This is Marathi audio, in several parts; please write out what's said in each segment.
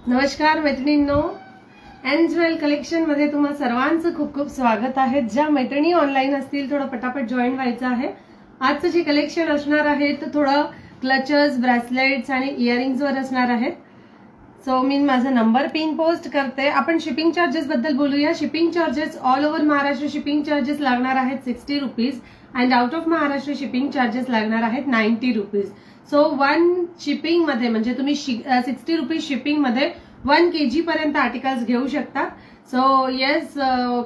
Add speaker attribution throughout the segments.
Speaker 1: नमस्कार मैत्रिणींनो, एन्जवेल कलेक्शन मध्ये तुम्हा सर्वांचं खूप खूप स्वागत आहे। ज्या मैत्रिणी ऑनलाईन असतील थोडं पटापट जॉईन व्हायचं आहे। आजचं जे कलेक्शन असणार आहे तर थोडं क्लचर्स, ब्रेसलेट्स आणि इयरिंग्स वर असणार आहेत। सो मी माझा नंबर पिन पोस्ट करते। आपण शिपिंग चार्जेस बद्दल बोलूया। Shipping charges all over Maharashtra shipping charges लागणार आहेत 60 rupees and out of Maharashtra shipping charges लागणार आहेत 90 रुपीज। सो 1 शिपिंग मध्ये म्हणजे तुम्ही 60 रुपीज शिपिंग मध्ये 1 kg पर्यंत आर्टिकल्स घेऊ शकता। सो येस,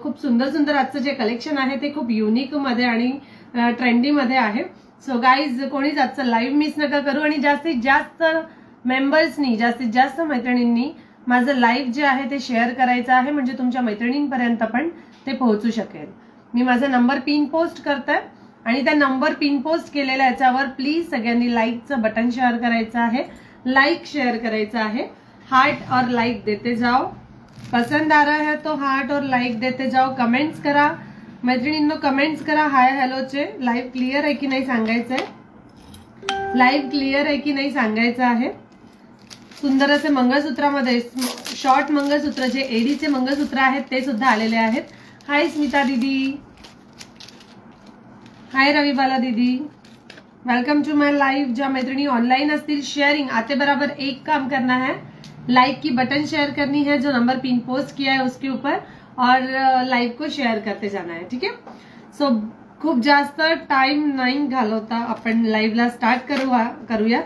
Speaker 1: खूप सुंदर सुंदर आजचं जे कलेक्शन आहे ते खूप युनिक मध्ये आणि ट्रेंडी मध्ये आहे। सो गाईज, कोणीच आजचं लाईव्ह मिस नका करू आणि जास्तीत जास्त मेंबर्सनी, जास्तीत जास्त मैत्रिणींनी माझं लाईव्ह जे आहे ते शेअर करायचं आहे, म्हणजे तुमच्या मैत्रिणींपर्यंत पण ते पोहोचू शकेल। मी माझा नंबर पिन पोस्ट करते आणि त्या नंबर पिन पोस्ट केलेल्या याच्यावर प्लीज सगळ्यांनी लाईकचं बटन शेअर करायचं आहे, लाईक शेअर करायचं आहे। हार्ट और लाइक देते जाओ, पसंद आ रहा है तो हार्ट और लाइक देते जाओ। कमेंट्स करा मैत्रिणींनो, कमेंट्स करा हाय हॅलोचे। लाईव्ह क्लिअर आहे की नाही सांगायचंय, लाईव्ह क्लिअर आहे की नाही सांगायचं आहे। सुंदर असे मंगळसूत्रामध्ये शॉर्ट मंगळसूत्र, जे एडीचे मंगळसूत्र आहेत ते सुद्धा आलेले आहेत। हाय स्मिता दीदी, हाय रविबाला दीदी, वेलकम टू माय लाइव। ज्या मैत्रिणी ऑनलाइन असतील शेयरिंग आते बराबर एक काम करना है, लाइक की बटन शेयर करनी है जो नंबर पिन पोस्ट किया है उसके ऊपर, और लाइव को शेयर करते जाना है, ठीक है। सो खूप जास्त टाइम नाही घालवता आपण लाईव्हला स्टार्ट करूया।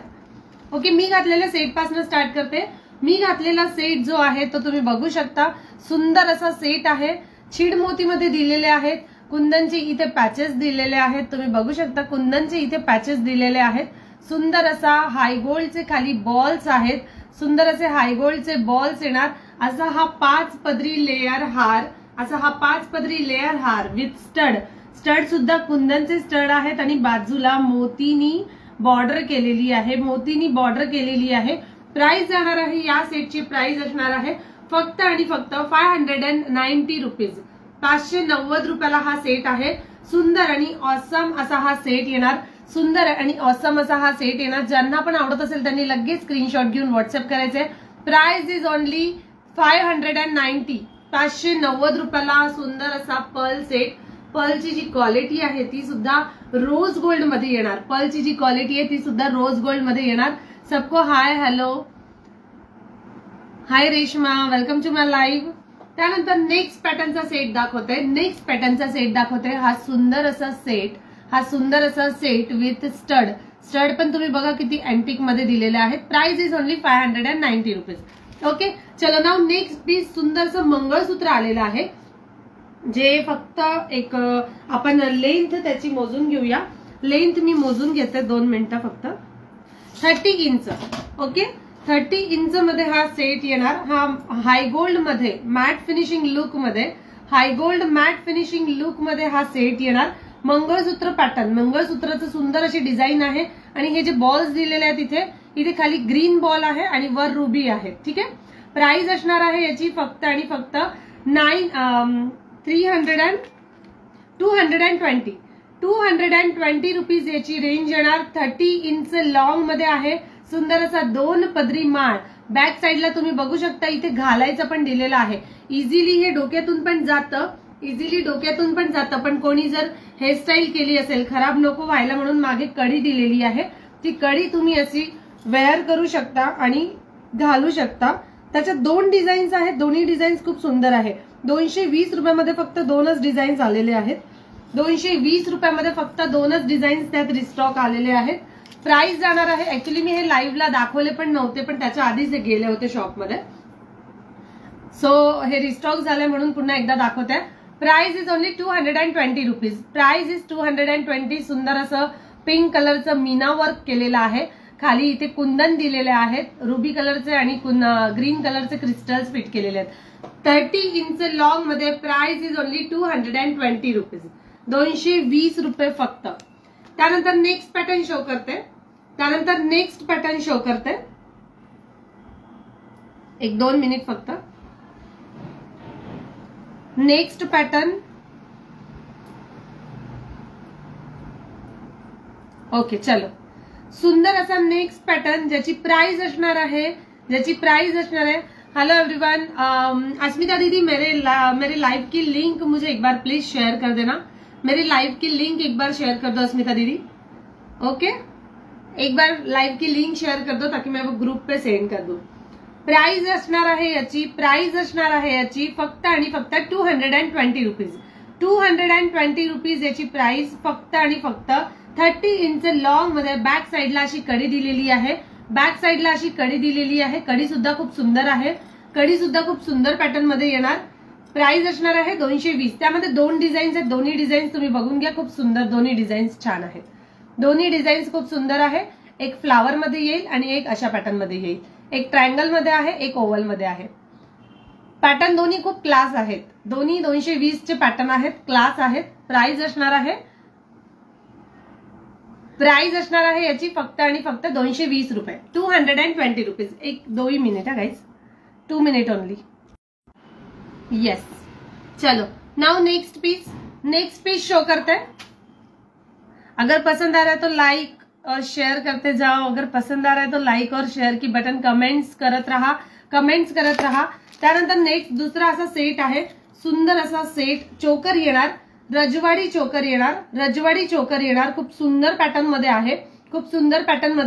Speaker 1: ओके, मी घातलेल्या सेट पासून स्टार्ट करते। मी घातलेला सेट जो आहे तो तुम्ही बघू शकता, सुंदर असा सेट आहे। छीड मोती मध्ये दिलेले आहेत, कुंदनचे इथे पॅचेस दिलेले आहेत, तुम्ही बघू शकता कुंदनचे इथे पॅचेस दिलेले आहेत। सुंदर असा हायगोल्डचे खाली बॉल्स आहेत, सुंदर असे हायगोल्डचे बॉल्स येणार। असा हा 5 पदरी लेयर हार, असा हा 5 पदरी लेयर हार विथ स्टड। स्टड सुद्धा कुंदनचे स्टड आहेत आणि बाजूला मोतीनी बॉर्डर केलेली आहे, मोतीनी बॉर्डर केलेली आहे। प्राइस जाणार आहे, या सेटची प्राइस असणार आहे फक्त आणि फक्त 590 रुपीज। 590 रुपयाला हा सेट आहे। सुंदर आणि ऑसम असा हा सेट येणार, सुंदर आणि ऑसम असा हा सेट येणार। ज्यांना पण आवडत असेल त्यांनी लगेच स्क्रीनशॉट घेऊन व्हॉट्सअप करायचे। प्राइस इज ओनली 590, 590 रुपयाला सुंदर असा पर्ल सेट। पर्लची जी क्वालिटी आहे ती सुद्धा रोज गोल्ड मध्ये येणार, पर्लची जी क्वालिटी आहे ती सुद्धा रोज गोल्ड मध्ये येणार। सबको hi hello, hi Reshma, welcome to my live. त्यानंतर नेक्स्ट पॅटर्नचा सेट दाखवते, नेक्स्ट पॅटर्नचा सेट दाखवते। हा सुंदर असा सेट, हा सुंदर असा सेट विथ स्टड। स्टड पण तुम्ही बघा किती अँटिक मध्ये दिलेले आहेत। Price is only 590 rupees. Okay, चलो नाउ नेक्स्ट पीस सुंदरसं मंगळसूत्र आलेलं आहे, जे फक्त एक आपण लेंथ त्याची मोजून घेऊया। लेंथ मी मोजून घेते, 2 मिनिटं फक्त। 30 इंच, ओके 30 इंच मध्ये हा सेट येणार। हा हायगोल्ड मध्ये मॅट फिनिशिंग लुक मध्ये, हायगोल्ड मॅट फिनिशिंग लुक मध्ये हा सेट येणार। मंगळसूत्र पॅटर्न, मंगळसूत्राचं सुंदर अशी डिझाईन आहे आणि हे जे बॉल्स दिलेले आहेत इथे खाली ग्रीन बॉल आहे आणि वर रुबी आहे, ठीक आहे। प्राइस असणार आहे याची फक्त आणि फक्त 220 रुपीज याची रेंज येणार। 30 इंच लॉंग मध्ये आहे, सुंदर असा 2 पदरी माळ। बॅक साइडला तुम्ही बघू शकता इथे घालायचं पण दिलेलं आहे। इझिली हे डोक्यातून पण जातं, इझिली डोक्यातून पण जातं, पण कोणी जर हेअरस्टाईल केली असेल, खराब नको व्हायला म्हणून मागे कडी दिलेली आहे, ती कडी तुम्ही अशी वेअर करू शकता आणि घालू शकता। त्याच्यात 2 डिझाईन्स आहेत, दोन्ही डिझाईन्स खूप सुंदर आहे। 220 रुपयामध्ये फक्त 2च डिझाईन्स आलेले आहेत, 220 रुपयामध्ये फक्त 2च डिझाईन्स त्यात रिस्टॉक आलेले आहेत। प्राइस जाणार आहे, ऍक्च्युली मी हे लाईव्हला दाखवले पण नव्हते, पण त्याच्या आधीच हे गेले होते शॉपमध्ये। सो हे रिस्टॉक झाले म्हणून पुन्हा एकदा दाखवते। Price is only 220 rupees. Price is 220। सुंदर असं पिंक कलरचं मीना वर्क केलेलं आहे, खाली इथे कुंदन दिलेले आहेत, रुबी कलरचे आणि ग्रीन कलरचे क्रिस्टल्स फिट केलेले आहेत। 30 इंच लॉंग मध्ये प्राइस इज ओनली 220 रुपीज, 220 रुपये फक्त। त्यानंतर नेक्स्ट पॅटर्न शो करते, त्यानंतर नेक्स्ट पॅटर्न शो करते, 1-2 मिनिट फक्त। नेक्स्ट पॅटर्न, ओके चलो, सुंदर असा नेक्स्ट पॅटर्न ज्याची प्राइस असणार आहे हेलो एवरीवन। अस्मिता दीदी मेरे लाइव की लिंक मुझे एक बार प्लीज शेयर कर देना। मेरी लाइव की लिंक एक बार शेयर कर दो अस्मिता दीदी। ओके, एक बार लाइव की लिंक शेअर कर दो ताकि मैं वो ग्रुप पे सेंड कर दूं। प्राइस असणार आहे याची फक्त आणि फक्त 220 रुपीज। 220 रुपीज याची प्राइस फक्त आणि फक्त 30 इंच लॉंग मध्ये बॅक साइडला अशी कडी दिलेली आहे। बॅक साइडला अशी कडी दिलेली आहे। कडी सुद्धा खूप सुंदर आहे। कडी सुद्धा खूप सुंदर पॅटर्न मध्ये येणार। प्राइस असणार आहे 220। त्यामध्ये दोन डिझाईन्स आहेत। दोन्ही डिझाईन्स तुम्ही बघून घ्या, खूप सुंदर दोन्ही डिझाईन्स छान आहेत। दोन्ही डिझाईन्स खूप सुंदर आहे। एक फ्लावर मध्ये येईल आणि एक अशा पॅटर्न मध्ये येईल। एक ट्रायंगल मध्ये आहे, एक ओव्हल मध्ये आहे। पॅटर्न दोन्ही खूप क्लास आहेत। दोन्ही 220 चे पॅटर्न आहेत, क्लास आहेत। प्राइस असणार आहे याची फक्त आणि फक्त 220 रुपये। 220 रुपीज। एक 2 मिनिट है गाइस, 2 मिनट ओनली। यस, चलो नाउ नेक्स्ट पीस शो करते हैं। अगर पसंद आ रहा है तो लाइक और शेयर करते जाओ। अगर पसंद आ रहा है तो लाइक और शेयर की बटन कमेंट्स करत रहा। त्यानंतर नेक्स्ट दुसरा असा सेट आहे, सुंदर असा सेट। चोकर येणार, रजवाडी चोकर येणार। खूप सुंदर पॅटर्न मध्ये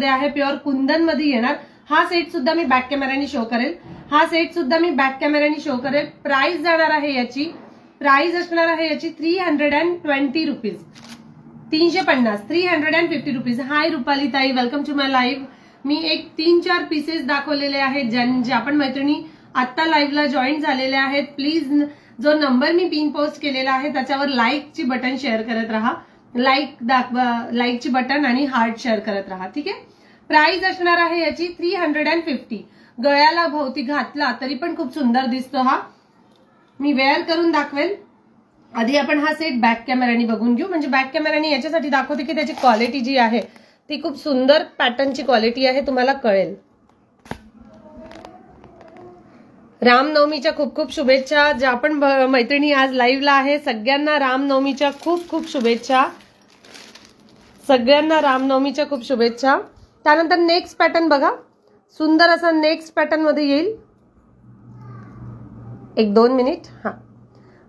Speaker 1: आहे, प्युअर कुंदन मध्ये येणार। हा सेट सुद्धा मी बॅक कॅमेराने शो करेल। प्राइस जाणार आहे याची, प्राइस असणार आहे याची 320 रुपीज। 350, 350 रुपीज। हाय रुपाली ताई, वेलकम टू माय लाईव्ह। मी एक 3-4 पीसेस दाखवलेले आहेत ज्या पण मैत्रिणी आता लाईव्हला जॉईन झालेल्या आहेत। प्लीज जो नंबर मी पिन पोस्ट केलेला आहे त्याच्यावर लाईकची बटन शेअर करत राहा। लाईकची बटन आणि हार्ट शेअर करत राहा, ठीक आहे। प्राइस असणार आहे याची 350। गळ्याला भोवती घातला तरी पण खूप सुंदर दिसतो हा। मी वेअर करून दाखवेल। आधी आपण हा सेट बॅक कॅमेराने बघून घेऊ। म्हणजे बॅक कॅमेराने याच्यासाठी दाखवते की त्याची क्वालिटी जी आहे ती खूप सुंदर पॅटर्नची क्वालिटी आहे, तुम्हाला कळेल। रामनवमीच्या खूप खूप शुभेच्छा। ज्या पण मैत्रिणी आज लाईव्हला आहे सगळ्यांना रामनवमीच्या खूप खूप शुभेच्छा। त्यानंतर नेक्स्ट पॅटर्न बघा, सुंदर असा नेक्स्ट पॅटर्न मध्ये येईल। एक 2 मिनिट। हा,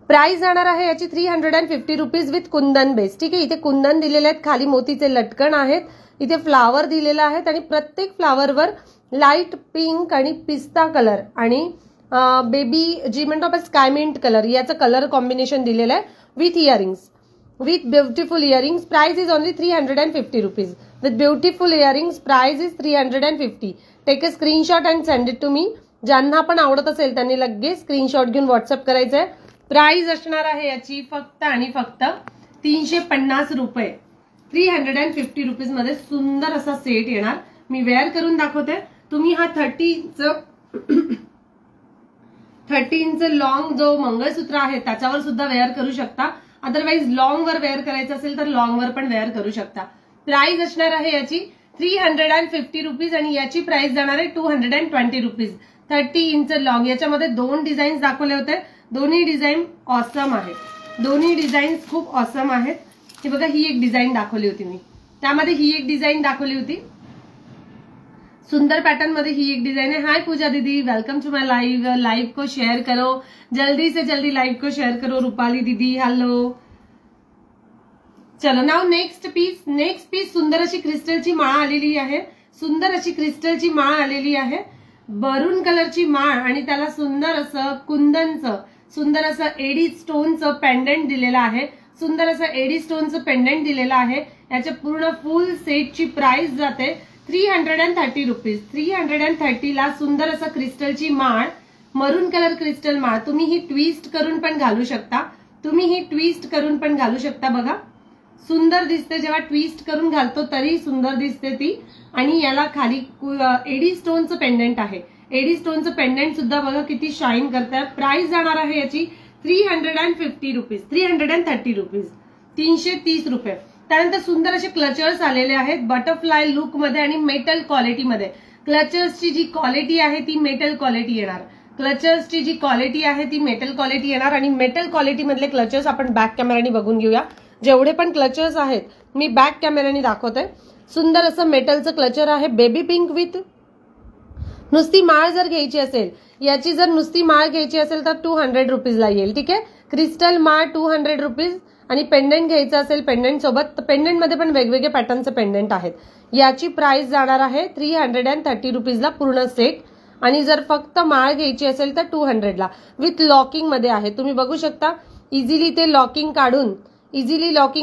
Speaker 1: प्राइस जाणार आहे याची 350 रुपीज विथ कुंदन बेस, ठीक आहे। इथे कुंदन दिलेले आहेत, खाली मोतीचे लटकन आहेत, इथे फ्लावर दिलेला आहेत आणि प्रत्येक फ्लावरवर लाईट पिंक आणि पिस्ता कलर आणि बेबी जी म्हणतो आपण स्काय मिंट कलर याचं कलर कॉम्बिनेशन दिलेलं आहे with earrings, with beautiful earrings. Price is only 350 rupees with beautiful earrings. Price is 350। Take a screenshot and send it to me. ज्यांना पण आवडत असेल त्यांनी लगेच स्क्रीनशॉट घेऊन व्हॉट्सअप करायचंय। प्राइस असणार आहे याची फक्त आणि फक्त 350 रुपये। 350 रुपीज मध्ये सुंदर असा सेट येणार। मी वेअर करून दाखवते। तुम्ही हा 30 इंच लॉंग जो मंगळसूत्र आहे त्याच्यावर सुद्धा वेअर करू शकता। अदरवाइज लॉंग वर वेअर करायचं असेल तर लॉंग वर पण वेअर करू शकता। प्राइस असणार आहे याची 350 रुपीज आणि याची प्राइस जाणार आहे 220 रुपीज। 30 inch long. याच्यामध्ये 2 डिझाईन्स दाखवले होते, दोन्ही डिझाईन ऑसम आहेत। दोन्ही डिझाईन्स खूप ऑसम आहेत। हे बघा, ही एक डिझाईन दाखवली होती मी, त्यामध्ये ही एक डिझाईन दाखवली होती सुंदर पैटर्न मध्ये। ही एक डिजाइन है। हाय पूजा दीदी, welcome to my live. Live को शेयर करो, जल्दी से जल्दी लाइव को शेयर करो। रूपाली दीदी हेलो। चलो नाउ नेक्स्ट पीस सुंदर अशी क्रिस्टलची माळ आलेली आहे। सुंदर अशी क्रिस्टलची माळ आलेली आहे, बरून कलरची माळ आणि त्याला सुंदर असं कुंदनचं, सुंदर असं एडी स्टोनचं पेंडेंट दिलेलं आहे। सुंदर असं एडी स्टोनचं पेंडेंट दिलेलं आहे। याच्या पूर्ण फुल सेटची प्राइस जाते 330 रुपीज। 330 ला सुंदर असं क्रिस्टलची माळ, मरून कलर क्रिस्टल माळ। तुम्ही ही ट्विस्ट करून पण घालू शकता। बघा सुंदर दिसते, जेव्हा ट्विस्ट करून घालतो तरी सुंदर दिसते ती। आणि याला खाली एडी स्टोनचं पेंडेंट आहे। एडी स्टोनचं पेंडेंट सुद्धा बघा किती शाईन करतात। प्राइस जाणार आहे याची 350 रुपीज। 330 रुपीज, 330 रुपये। त्यानंतर सुंदर असे क्लचर्स आलेले आहेत बटरफ्लाय लुक मध्ये आणि मेटल क्वालिटी मध्ये। क्लचर्सची जी क्वालिटी आहे ती मेटल क्वालिटी येणार। आणि मेटल क्वालिटी मधले क्लचर्स आपण बॅक कॅमेराने बघून घेऊया। जेवढे पण क्लचर्स आहेत मी बॅक कॅमेराने दाखवते। सुंदर असं मेटलचं क्लचर आहे, बेबी पिंक विथ नुसती माळ जर घ्यायची असेल, याची जर नुसती माळ घ्यायची असेल तर 200 रुपीजला येईल. ठीक आहे, क्रिस्टल माळ 200 रुपीज. आणि पेंडेंट घ्यायचं असेल पेंडेंट सोबत, तर पेंडेंट मध्ये पण वेगवेगळे पॅटर्नचे पेंडेंट आहेत. याची प्राइस जाणार आहे 330 रुपीजला पूर्ण सेट. आणि जर फक्त माळ घ्यायची असेल तर 200ला विथ लॉकिंग मध्ये आहे. तुम्ही बघू शकता इझिली ते लॉकिंग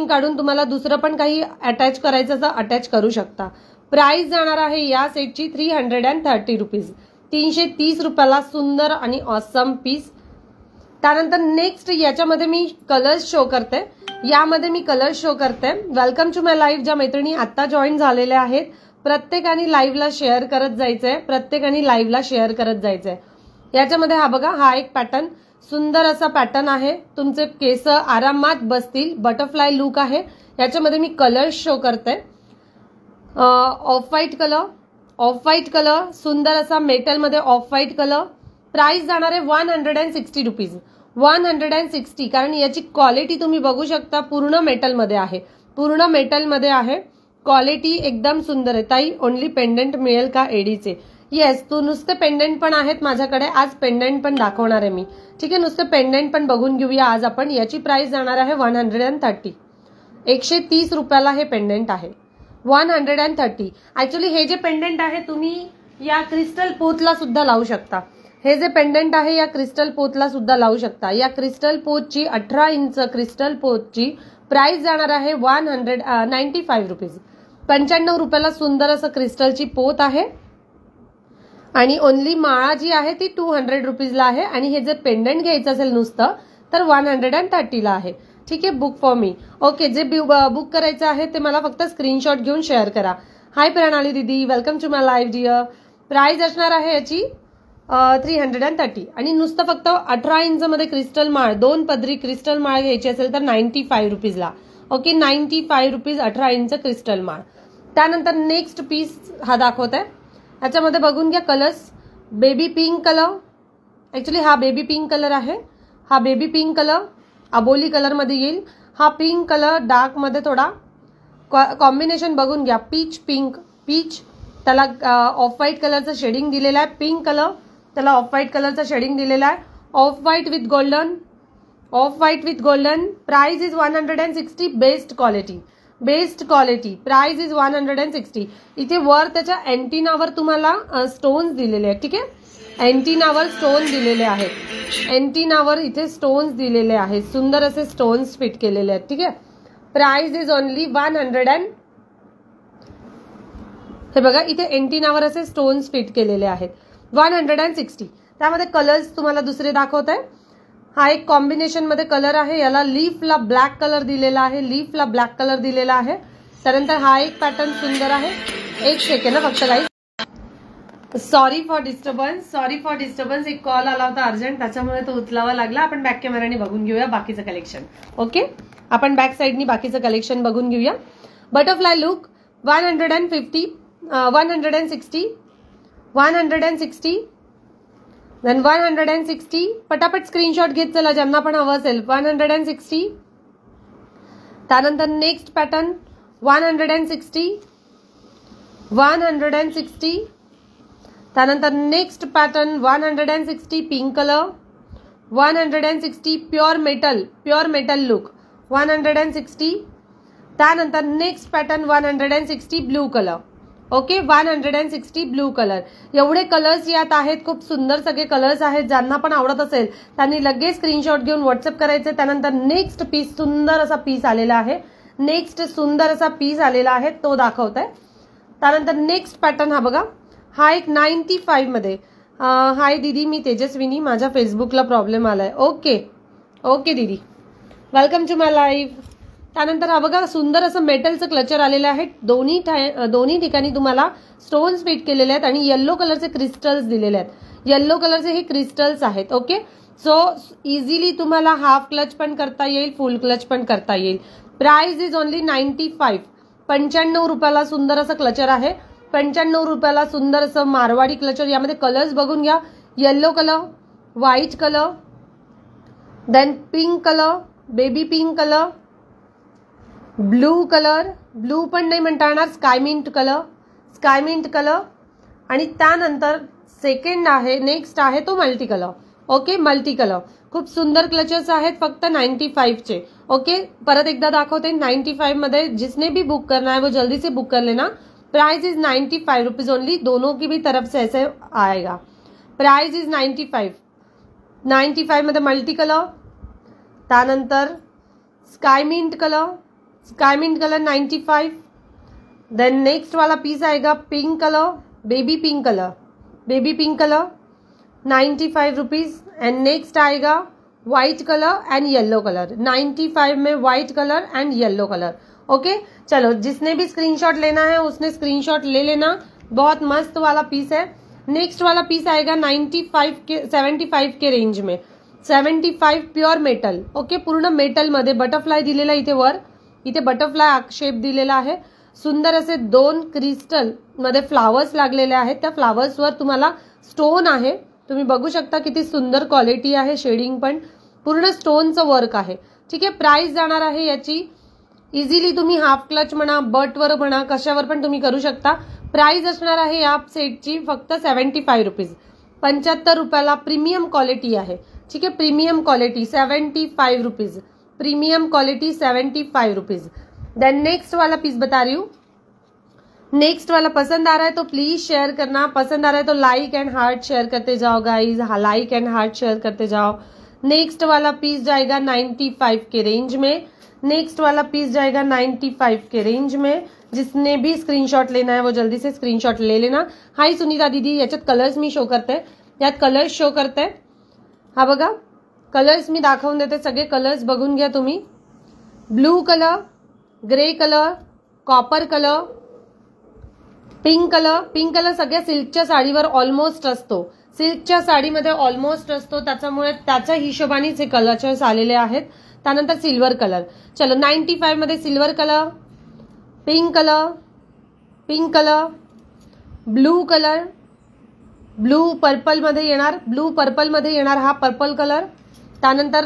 Speaker 1: काढून तुम्हाला दुसरं पण काही अटॅच करायचं तर अटॅच करू शकता. प्राइस जाणार आहे या सेटची 330 रुपीज. 330 रुपयाला सुंदर आणि ऑसम पीस. त्यानंतर नेक्स्ट याच्यामध्ये मी कलर्स शो करते. Welcome to my live. ज्या मैत्रिणी आता जॉईन झालेल्या आहेत प्रत्येकाने लाईव्हला शेअर करत जायचंय. याच्यामध्ये हा बघा, हा एक पॅटर्न, सुंदर असा पॅटर्न आहे. तुमचे केस आरामात बसतील. बटरफ्लाय लुक आहे. याच्यामध्ये मी कलर्स शो करते. ऑफ व्हाईट कलर, सुंदर असा मेटलमध्ये ऑफ व्हाईट कलर. प्राइस जाणार आहे 160 रुपीज. 160, कारण याची क्वालिटी तुम्ही बघू शकता. पूर्ण मेटलमध्ये आहे. क्वालिटी एकदम सुंदर आहे. ताई ओनली पेंडेंट मिळेल का एडीचे? येस, तू नुसते पेंडेंट पण आहेत माझ्याकडे. आज पेंडेंट पण दाखवणार आहे मी. ठीक आहे, नुसते पेंडेंट पण बघून घेऊया आज आपण. याची प्राइस जाणार आहे 130. 130 रुपयाला हे पेंडेंट आहे. 130. ऍक्च्युली हे जे पेंडेंट आहे तुम्ही या क्रिस्टल पोतला सुद्धा लावू शकता. या क्रिस्टल पोतची 18 इंच क्रिस्टल पोतची प्राइस जाणार आहे 195 रुपीज. 95 रुपयाला सुंदर असं क्रिस्टलची पोत आहे. आणि ओनली माळा जी आहे ती 200 रुपीजला आहे. आणि हे जर पेंडेंट घ्यायचं असेल नुसतं तर 130ला आहे. ठीक आहे, बुक फॉर मी. ओके, जे बुक करायचं आहे ते मला फक्त स्क्रीनशॉट घेऊन शेअर करा. हाय प्रणाली दीदी, welcome to my live dear. Price असणार आहे याची 330. आणि नुसतं फक्त 18 इंच मध्ये क्रिस्टल माळ, 2 पदरी क्रिस्टल माळ घ्यायची असेल तर 95 रुपीजला. ओके, 95 रुपीज 18 इंच क्रिस्टल माळ. त्यानंतर नेक्स्ट पीस हा दाखवत आहे. याच्यामध्ये बघून घ्या colours. Baby pink colour, actually हा बेबी पिंक कलर आहे. हा बेबी पिंक कलर अबोली कलर मध्ये येईल. हा पिंक कलर डार्क मध्ये थोडा कॉम्बिनेशन बघून घ्या. पीच त्याला ऑफ व्हाईट कलरचं शेडिंग दिलेलं आहे. पिंक कलर त्याला ऑफ व्हाईट कलरचं शेडिंग दिलेलं आहे. Off white with golden. Price is 160. Best quality. Price is 160. इथे वर त्याच्या अँटिनावर तुम्हाला स्टोन्स दिलेले आहेत. ठीक आहे, अँटिनावर स्टोन दिलेले आहेत. इथे स्टोन्स दिलेले आहेत. सुंदर असे स्टोन्स फिट केलेले आहेत. ठीक आहे, प्राइस इज ओनली 100. हे बघा, इथे अँटिनावर असे स्टोन्स फिट केलेले आहेत. 160. त्यामध्ये कलर्स तुम्हाला दुसरे दाखवत आहे. हा एक कॉम्बिनेशन मध्ये कलर आहे. याला लीफला ब्लॅक कलर दिलेला आहे. त्यानंतर हा एक पॅटर्न सुंदर आहे. एक सेकंड फक्त गाईज, सॉरी फॉर डिस्टर्बन्स. एक कॉल आला होता अर्जंट, त्याच्यामुळे तो उचलावा लागला. आपण बॅक कॅमेराने बघून घेऊया बाकीचं कलेक्शन. ओके, आपण बॅक साईडनी बाकीचं कलेक्शन बघून घेऊया. Butterfly look 150, 160, then 160. पटापट स्क्रीनशॉट घेत चला ज्यांना पण हवं असेल. 160. त्यानंतर नेक्स्ट पॅटर्न 160. त्यानंतर next pattern 160 pink colour. 160 pure metal look 160. त्यानंतर next pattern 160 blue colour. Okay, 160 blue colour. एवढे कलर्स यात आहेत. खूप सुंदर सगळे कलर्स आहेत. ज्यांना पण आवडत असेल त्यांनी लगेच स्क्रीनशॉट घेऊन व्हॉट्सअप करायचे. त्यानंतर नेक्स्ट पीस सुंदर असा पीस आलेला आहे. तो दाखवत आहे. त्यानंतर नेक्स्ट पॅटर्न हा बघा, हा एक 95 मध्ये. हाय दीदी, मी तेजस्विनी. माझ्या फेसबुकला प्रॉब्लेम आलाय. ओके दीदी, वेलकम टू माय लाईव्ह. त्यानंतर हा बघा, सुंदर असं मेटलचं क्लचर आलेलं आहे. दोन्ही ठिकाणी तुम्हाला स्टोन्स फिट केलेले आहेत आणि येल्लो कलरचे क्रिस्टल्स दिलेले आहेत. येल्लो कलरचे हे क्रिस्टल्स आहेत. ओके, सो इझिली तुम्हाला हाफ क्लच पण करता येईल, फुल क्लच पण करता येईल. Price is only 95. 95 रुपयाला सुंदर असं क्लचर आहे. 95 रुपयाला सुंदर असं मारवाडी क्लचर. यामध्ये कलर्स बघून घ्या. Yellow colour, white colour, then pink colour, baby pink colour, blue colour, blue पण नाही म्हणता येणार, स्काय मिंट कलर आणि त्यानंतर सेकंड आहे, नेक्स्ट आहे तो multi colour. Okay, multi colour खूप सुंदर क्लचेस आहेत, फक्त 95 चे. ओके, परत एकदा दाखवते. 95 मध्ये जिसने भी बुक करना है वो जल्दी से बुक कर लेना. Price is 95 rupees only. दोनों की भी तरफ से ऐसे आएगा. प्राइस इज 95 मध्ये मल्टी कलर, त्यानंतर sky mint colour 95. Then next वाला पीस आएगा pink colour, baby pink colour 95 rupees. And next आएगा white colour and yellow colour. 95 में white colour and yellow colour. Okay, चलो जिसने भी स्क्रीनशॉट लेना है उसने स्क्रीनशॉट ले लेना. बहुत मस्त वाला पीस है. नेक्स्ट वाला पीस आएगा 75 के रेंज में. 75 प्युअर मेटल. ओके, पूर्ण मेटल मध्ये बटरफ्लाय दिलेला इथे वर, इथे बटरफ्लाय शेप दिलेला आहे. सुंदर असे 2 क्रिस्टल मध्ये फ्लावर्स लागलेले आहेत. त्या फ्लावर्स वर तुम्हाला स्टोन आहे. तुम्ही बघू शकता किती सुंदर क्वालिटी आहे. शेडिंग पण पूर्ण स्टोनचं वर्क आहे. ठीक आहे, प्राइस जाणार आहे याची इझिली तुम्ही हाफ क्लच म्हणा, बटवर म्हणा, कशावर पण तुम्ही करू शकता. प्राइस असणार आहे या सेटची फक्त 75 रुपीज. 75 रुपयाला प्रीमियम क्वालिटी आहे. ठीक है, premium quality 75 rupees. Premium quality 75 rupees. Then next वाला पीस बता रही हूँ. नेक्स्ट वाला पसंद आ रहा है तो प्लीज शेयर करना. पसंद आ रहा है तो लाइक एंड हार्ट शेयर करते जाओ guys. Like end heart share करते जाओ. नेक्स्ट वाला पीस जाएगा 95 के रेंज में. नेक्स्ट वाला पीस जाएगा 95 के रेंज में. जिसने भी स्क्रीनशॉट लेना है वो जल्दी से स्क्रीनशॉट ले लेना. हाय सुनीता दीदी, याच्यात कलर्स मी शो करते. यात कलर्स शो करते. हा बघा, कलर्स मी दाखवून देते. सगळे कलर्स बघून घ्या तुम्ही. Blue colour, grey colour, copper colour, pink colour सगळ्या सिल्कच्या साडीवर ऑलमोस्ट असतो. सिल्कच्या साडीमध्ये ऑलमोस्ट असतो, त्याच्यामुळे त्याच्या हिशोबानेच हे कलर्स आलेले आहेत. त्यानंतर सिल्वर कलर. चलो 95 मध्ये silver colour, pink colour, blue colour, blue purple मध्ये येणार हा पर्पल कलर. त्यानंतर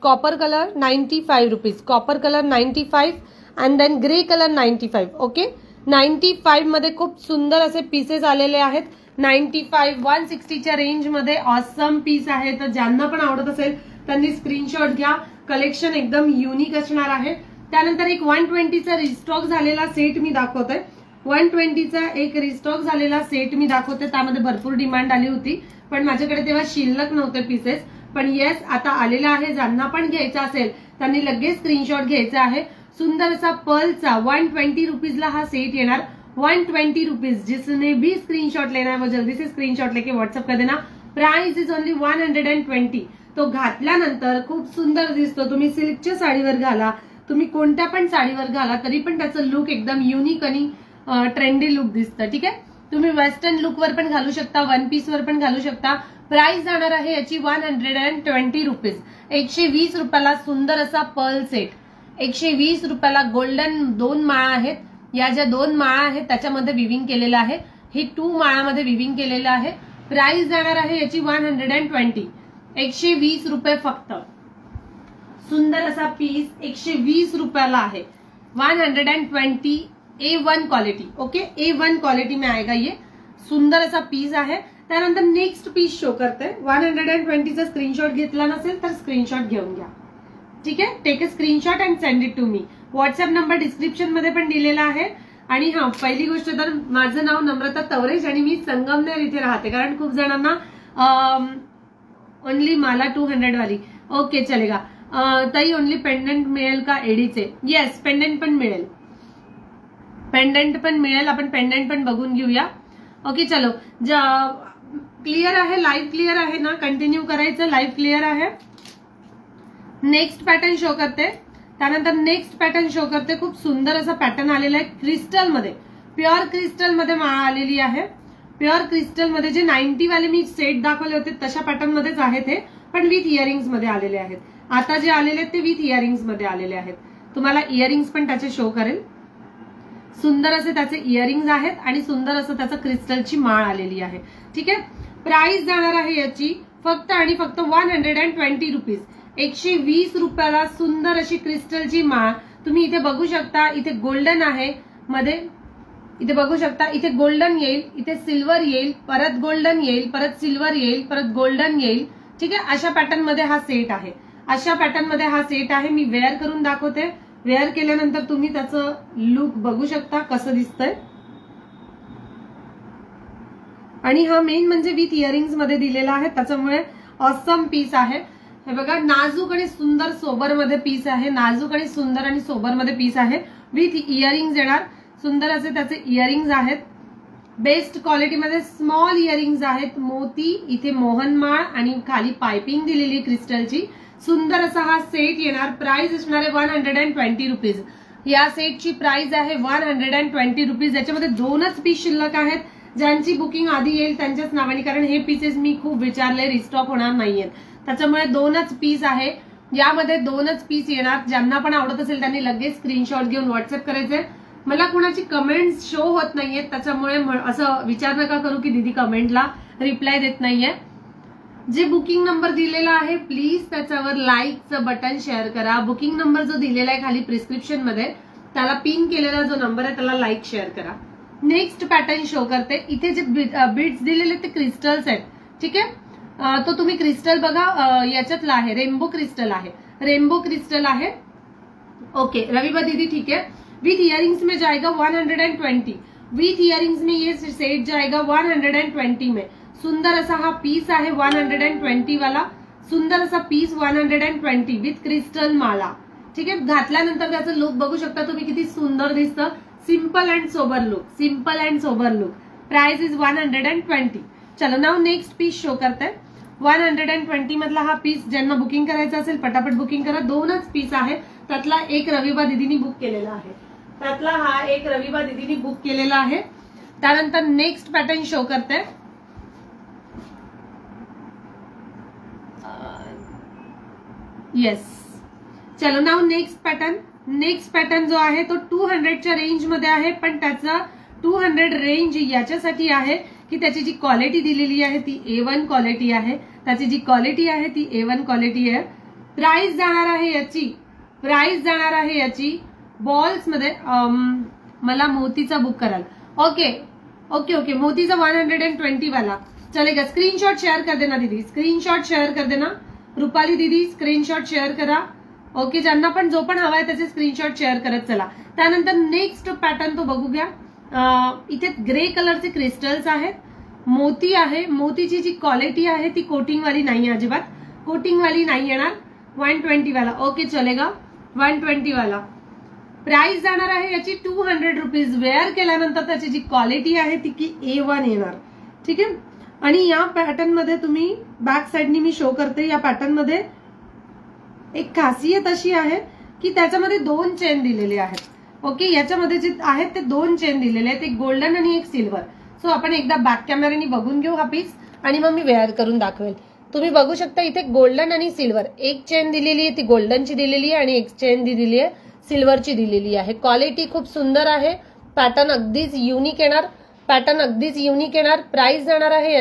Speaker 1: copper colour 95 rupees. Copper colour 95 and then grey colour 95. Okay, 95 मध्ये खूप सुंदर असे पीसेस आलेले आहेत. 95 160च्या रेंज मध्ये ऑसम पीस आहे. तर ज्यांना पण आवडत असेल त्यांनी स्क्रीनशॉट घ्या. कलेक्शन एकदम युनिक असणार आहे. त्यानंतर एक 120चा रिस्टॉक झालेला सेट मी दाखवते. 120चा एक रिस्टॉक झालेला सेट मी दाखवते. त्यामध्ये भरपूर डिमांड आली होती, पण माझ्याकडे तेव्हा शिल्लक नव्हते पीसेस. पण येस, आता आलेला आहे. ज्यांना पण घ्यायचा असेल त्यांनी लगेच स्क्रीनशॉट घ्यायचा आहे. सुंदर असा पर्लचा 120 रुपीजला हा सेट येणार. 120 रुपीज. जिसने भी स्क्रीनशॉट लेना है वो जल्दी से स्क्रीनशॉट लेके व्हाट्सअप कर देना. Price is only 120. तो घातल्यानंतर खूप सुंदर दिसतो. तुम्ही सिल्कच्या साडीवर घाला, तुम्ही कोणत्या पण साडीवर घाला, तरी पण त्याचं लुक एकदम युनिक आणि ट्रेंडी लुक दिसतं. ठीक आहे, तुम्ही वेस्टर्न लुकवर पण घालू शकता, वन पीस वर पण घालू शकता. प्राइस जाणार आहे याची 120 रुपीज. 120 रुपयाला सुंदर असा पर्ल सेट. 120 रुपयाला गोल्डन 2 माळा आहेत. या ज्या 2 माळा आहेत त्याच्यामध्ये विविंग केलेलं आहे. हे 2 माळामध्ये विविंग केलेलं आहे. प्राइस जाणार आहे याची 120. 120 रुपये फक्त. सुंदर असा पीस 120 रुपयाला आहे. 120 A1 quality. Okay, A1 quality में आएगा ये. सुंदर असा पीस आहे. त्यानंतर नेक्स्ट पीस शो करते. 120चा स्क्रीनशॉट घेतला नसेल तर स्क्रीनशॉट घेऊन घ्या. ठीक आहे, take a screenshot and send it to me. WhatsApp number description मध्ये पण दिलेला आहे. आणि हा, पहिली गोष्ट तर माझं नाव नम्रता तवरेश आणि मी संगमनेर इथे राहते. कारण खूप जणांना ओनली मला 200 वाली. ओके, चलेगा. ताई ओनली पेंडंट मिळेल का एडीचे? येस, पेंडंट पण मिळेल. पेंडंट पण मिळेल. आपण पेंडंट पण बघून घेऊया. ओके, चलो. क्लिअर आहे? लाईव्ह क्लिअर आहे ना? कंटिन्यू करायचं. लाईव्ह क्लिअर आहे. नेक्स्ट पॅटर्न शो करते. त्यानंतर नेक्स्ट पॅटर्न शो करते. खूप सुंदर असा पॅटर्न आलेला आहे क्रिस्टल मध्ये. प्युअर क्रिस्टल मध्ये माळा आलेली आहे. प्युअर क्रिस्टल मध्ये जे 90 वाले मी सेट दाखवले होते तशा पॅटर्न मध्येच आहेत हे, पण विथ इयरिंग्स मध्ये आलेले आहेत. आता जे आलेले आहेत ते विथ इयरिंग्स मध्ये आलेले आहेत. तुम्हाला इयरिंग्स पण त्याचे शो करेल. सुंदर असे त्याचे इयरिंग्स आहेत आणि सुंदर असं त्याचं क्रिस्टलची माळ आलेली आहे. ठीक आहे, प्राइस जाणार आहे याची फक्त आणि फक्त 120 रुपीज. 120 रुपयाला सुंदर अशी क्रिस्टलची माळ तुम्ही इथे बघू शकता. इथे गोल्डन आहे, मध्ये इथे बघू शकता, इथे गोल्डन येईल, इथे सिल्वर येईल, परत गोल्डन येईल, परत सिल्वर येईल, परत गोल्डन येईल. ठीक आहे, अशा पॅटर्न मध्ये हा सेट आहे. अशा पॅटर्न मध्ये हा सेट आहे. मी वेअर करून दाखवते. वेअर केल्यानंतर तुम्ही त्याचं लुक बघू शकता कसं दिसतंय. आणि हा मेन म्हणजे विथ इयरिंग्स मध्ये दिलेला आहे, त्याच्यामुळे ऑसम पीस आहे. हे बघा, नाजूक आणि सुंदर सोबर मध्ये पीस आहे. नाजूक आणि सुंदर आणि सोबर मध्ये पीस आहे. विथ इयरिंग्स येणार. सुंदर असे त्याचे इयरिंग्स आहेत. बेस्ट क्वालिटीमध्ये स्मॉल इयरिंग्स आहेत. मोती, इथे मोहनमाळ आणि खाली पायपिंग दिलेली क्रिस्टलची. सुंदर असा हा सेट येणार. प्राइस असणार आहे 120 रुपीज. या सेटची प्राइस आहे 120 रुपीज. याच्यामध्ये 2च पीस शिल्लक आहेत. ज्यांची बुकिंग आधी येईल त्यांच्याच नावाने, कारण हे पीसेस मी खूप विचारले, रिस्टॉक होणार नाहीयेत, त्याच्यामुळे 2च पीस आहे. यामध्ये 2च पीस येणार. ज्यांना पण आवडत असेल त्यांनी लगेच स्क्रीनशॉट घेऊन व्हॉट्सअप करायचे. मला कुणाची कमेंट्स शो होत नाहीयेत, त्याच्यामुळे असं विचार नका करू की दीदी कमेंटला रिप्लाय देत नाहीये. जे बुकिंग नंबर दिलेला आहे प्लीज त्याच्यावर लाईकचं बटन शेअर करा. बुकिंग नंबर जो दिलेला आहे खाली प्रिस्क्रिप्शन मध्ये, त्याला पिन केलेला जो नंबर आहे त्याला लाईक शेअर करा. नेक्स्ट पॅटर्न शो करते. इथे जे बीड्स दिलेले ते क्रिस्टल्स आहेत. ठीक आहे, तो तुम्ही क्रिस्टल बघा, याच्यातला आहे, रेनबो क्रिस्टल आहे. रेनबो क्रिस्टल आहे. ओके रविबा दीदी, ठीक है. विथ इयरिंग्स में जाएगा 120. विथ इयरिंग्स में ये सेट जाएगा 120 में. सुंदर असा हा पीस आहे 120 वाला. सुंदर असा पीस 120 विथ क्रिस्टल माला. ठीक आहे, घातल्यानंतर त्याचं लुक बघू शकता तुम्ही किती सुंदर दिसतं. Simple and sober look. Simple and sober look. Price is 120. चलो नाउ नेक्स्ट पीस शो करते. 120 मधला हा पीस ज्यांना बुकिंग करायचं असेल पटापट बुकिंग करा. 2च पीस आहे. त्यातला एक रविबा दिदीनी बुक केलेला आहे. त्यातला हा एक रविबा दिदीनी बुक केलेला आहे. त्यानंतर नेक्स्ट पॅटर्न शो करते. येस, चलो now next pattern. Next pattern जो आहे तो 200च्या रेंज मध्ये आहे, पण त्याचा 200 रेंज याच्यासाठी आहे की त्याची जी क्वालिटी दिलेली आहे ती A1 क्वालिटी आहे. त्याची जी क्वालिटी आहे ती A1 क्वालिटी आहे. प्राइस जाणार आहे याची बॉल्स मध्ये, मला मोतीचा बुक कराल. ओके ओके ओके, मोतीचा 120 वाला चलेगा. स्क्रीनशॉट शेअर कर देना दीदी, स्क्रीनशॉट शेअर कर देना. रुपाली दीदी स्क्रीनशॉट शेअर करा. ओके, ज्यांना पण जो पण हवाय त्याचे स्क्रीनशॉट शेअर करत चला. त्यानंतर नेक्स्ट पॅटर्न तो बघू घ्या. इथे ग्रे कलरचे क्रिस्टल्स आहेत. मोती आहे. मोतीची जी क्वालिटी आहे ती कोटिंग वाली नाही, अजिबात कोटिंग वाली नाही येणार. 120 वाला. ओके चलेगा, 120 वाला. प्राइस जाणार आहे याची 200 रुपीज. वेअर केल्यानंतर त्याची जी क्वालिटी आहे ती की A1 येणार. ठीक आहे, आणि या पॅटर्न मध्ये तुम्ही बॅक साइडनी मी शो करते. या पॅटर्न मध्ये एक खासियत अशी आहे की त्याच्यामध्ये 2 चेन दिलेले आहेत. ओके, याच्यामध्ये जे आहेत ते 2 चेन दिलेले आहेत, एक गोल्डन आणि एक सिल्वर. सो आपण एकदा बॅक कॅमेऱ्याने बघून घेऊ हा पीस आणि मग मी वेअर करून दाखवेल. तुम्ही बघू शकता इथे गोल्डन आणि सिल्वर एक चेन दिलेली आहे, ती गोल्डनची दिलेली आहे आणि एक चेन दिलेली आहे सिल्वरची दिलेली आहे. क्वालिटी खूप सुंदर आहे. पॅटर्न अगदीच युनिक येणार. प्राइस जाणार आहे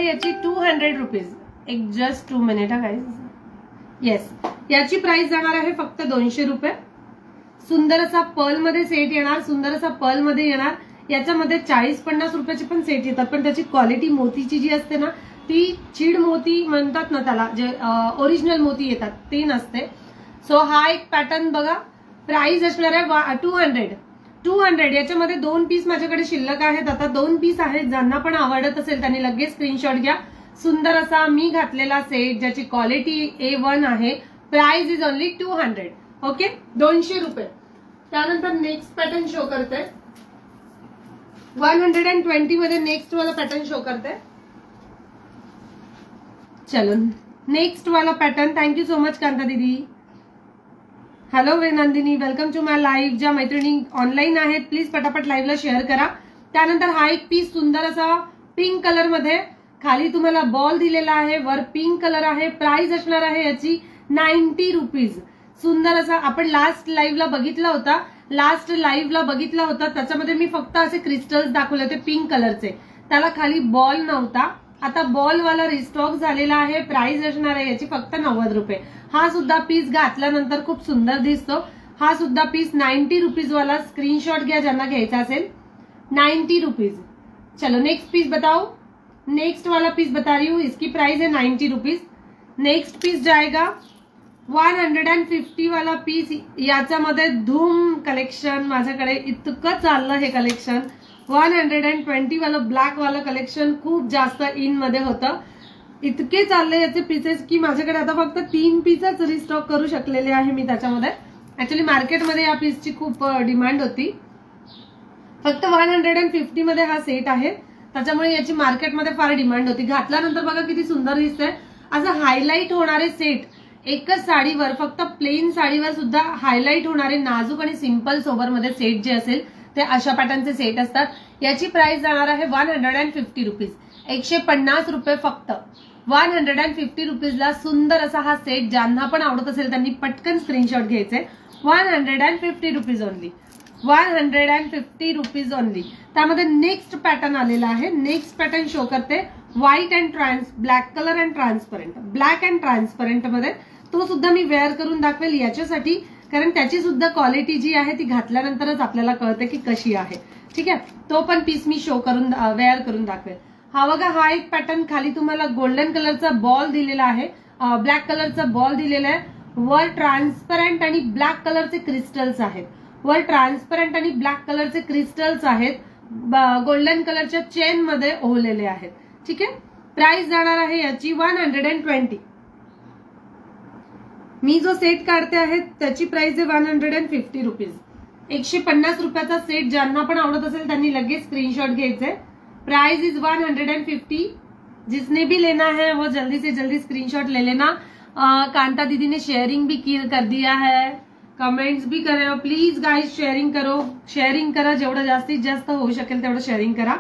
Speaker 1: याची 200 रुपीज. एक जस्ट 2 मिनिट हा गाईज. येस, याची प्राइस जाणार आहे फक्त 200 रुपये. सुंदर असा पर्ल मध्ये सेट येणार. सुंदर असा पर्ल मध्ये येणार. याच्यामध्ये 40-50 रुपयाचे पण सेट येतात, पण त्याची क्वालिटी मोतीची जी असते ना ती चीड मोती म्हणतात ना त्याला, जे ओरिजिनल मोती येतात ते नसते. सो हा एक पॅटर्न बघा. प्राइस असणार आहे 200. याच्यामध्ये 2 पीस माझ्याकडे शिल्लक आहेत. आता 2 पीस आहेत. ज्यांना पण आवडत असेल त्यांनी लगेच स्क्रीनशॉट घ्या. सुंदर असा मी घातलेला सेट ज्याची क्वालिटी A1 आहे. Price is only 200. ओके, 200 रुपये. त्यानंतर नेक्स्ट पॅटर्न शो करते. 120 मध्ये नेक्स्ट वाला पॅटर्न शो करते. चलो नेक्स्ट वाला pattern. Thank you so much Kanta दीदी. Hello Nandini, welcome to my live. ज्या मैत्रिणी ऑनलाईन आहेत प्लीज पटापट लाईव्हला शेअर करा. त्यानंतर हा एक पीस सुंदर असा पिंक कलर मध्ये, खाली तुम्हाला बॉल दिलेला आहे, वर पिंक कलर आहे. प्राइस असणार आहे याची 90 रुपीज. सुंदर असा आपण लास्ट लाईव्हला बघितला होता. त्याच्यामध्ये मी फक्त असे क्रिस्टल्स दाखवले होते पिंक कलरचे. त्याला खाली बॉल नव्हता. आता बॉल वाला रिस्टॉक झालेला आहे. प्राइस असणार आहे याची फक्त 90 रुपये. हा सुद्धा पीस घातल्यानंतर खूप सुंदर दिसतो. हा सुद्धा पीस 90 रुपीज वाला, स्क्रीनशॉट घ्या ज्यांना घ्यायचा असेल, 90 रुपीज। चलो नेक्स्ट पीस बताओ, नेक्स्ट वाला पीस बता रही हूँ, इसकी प्राइस है 90 रुपीज। नेक्स्ट पीस जाएगा 150 वाला पीस, याच्यामध्ये धूम कलेक्शन, माझ्याकडे इतकं चाललं हे कलेक्शन। 120 वाला ब्लॅक वाला कलेक्शन खूप जास्त इन मध्ये होतं, इतके चालले याचे पीसेस की माझ्याकडे आता फक्त 3 पीसच रिस्टॉक करू शकलेले आहे मी त्याच्यामध्ये। ऍक्च्युली मार्केटमध्ये या पीसची खूप डिमांड होती, फक्त 150 मध्ये हा सेट आहे, त्याच्यामुळे याची मार्केटमध्ये फार डिमांड होती। घातल्यानंतर बघा किती सुंदर दिसतंय, असं हायलाइट होणारे सेट एकच साडीवर, फक्त प्लेन साडीवर सुद्धा हायलाइट होणारे नाजूक आणि सिंपल सोबरमध्ये सेट जे असेल ते अशा पॅटर्नचे सेट असतात। याची प्राइस जाणार आहे 150 रुपीज, 150 रुपये फक्त। 150 रुपीजला सुंदर असा हा सेट, ज्यांना पण आवडत असेल त्यांनी पटकन स्क्रीनशॉट घ्यायचे। 150 रुपीज ओनली, 150 रुपीज ओनली। त्यामध्ये नेक्स्ट पॅटर्न आलेला आहे, नेक्स्ट पॅटर्न शो करते, white and black colour and transparent, black and transparent मध्ये। तो सुद्धा मी वेअर करून दाखवेल याच्यासाठी, कारण त्याची सुद्धा क्वालिटी जी आहे ती घातल्यानंतरच आपल्याला कळते की कशी आहे, ठीक आहे। तो पण पीस मी शो करून वेअर करून दाखवेल। हा बघा, हा एक पॅटर्न, खाली तुम्हाला गोल्डन कलरचा बॉल दिलेला आहे, ब्लॅक कलरचा बॉल दिलेला आहे, वर ट्रान्सपरंट आणि ब्लॅक कलरचे क्रिस्टल्स आहेत, वर ट्रान्सपरंट आणि ब्लॅक कलरचे क्रिस्टल्स आहेत, गोल्डन कलरच्या चेन मध्ये ओढलेले आहेत, ठीक आहे। प्राइस जाणार आहे याची 120। मी जो सेट काढते आहे त्याची प्राइस आहे 150 रुपीज, 150 रुपयाचा सेट। ज्यांना पण आवडत असेल त्यांनी लगेच स्क्रीनशॉट घ्यायचे। Price is 150। जिसने भी लेना है वो जल्दी से जल्दी स्क्रीनशॉट ले लेना। कांता दीदी ने शेयरिंग भी कर दिया है, कमेंट्स भी करे, प्लीज गाइस शेयरिंग करो, शेयरिंग करा, जेवढं जास्तीत जास्त होऊ शकेल तेवढं शेयरिंग करा।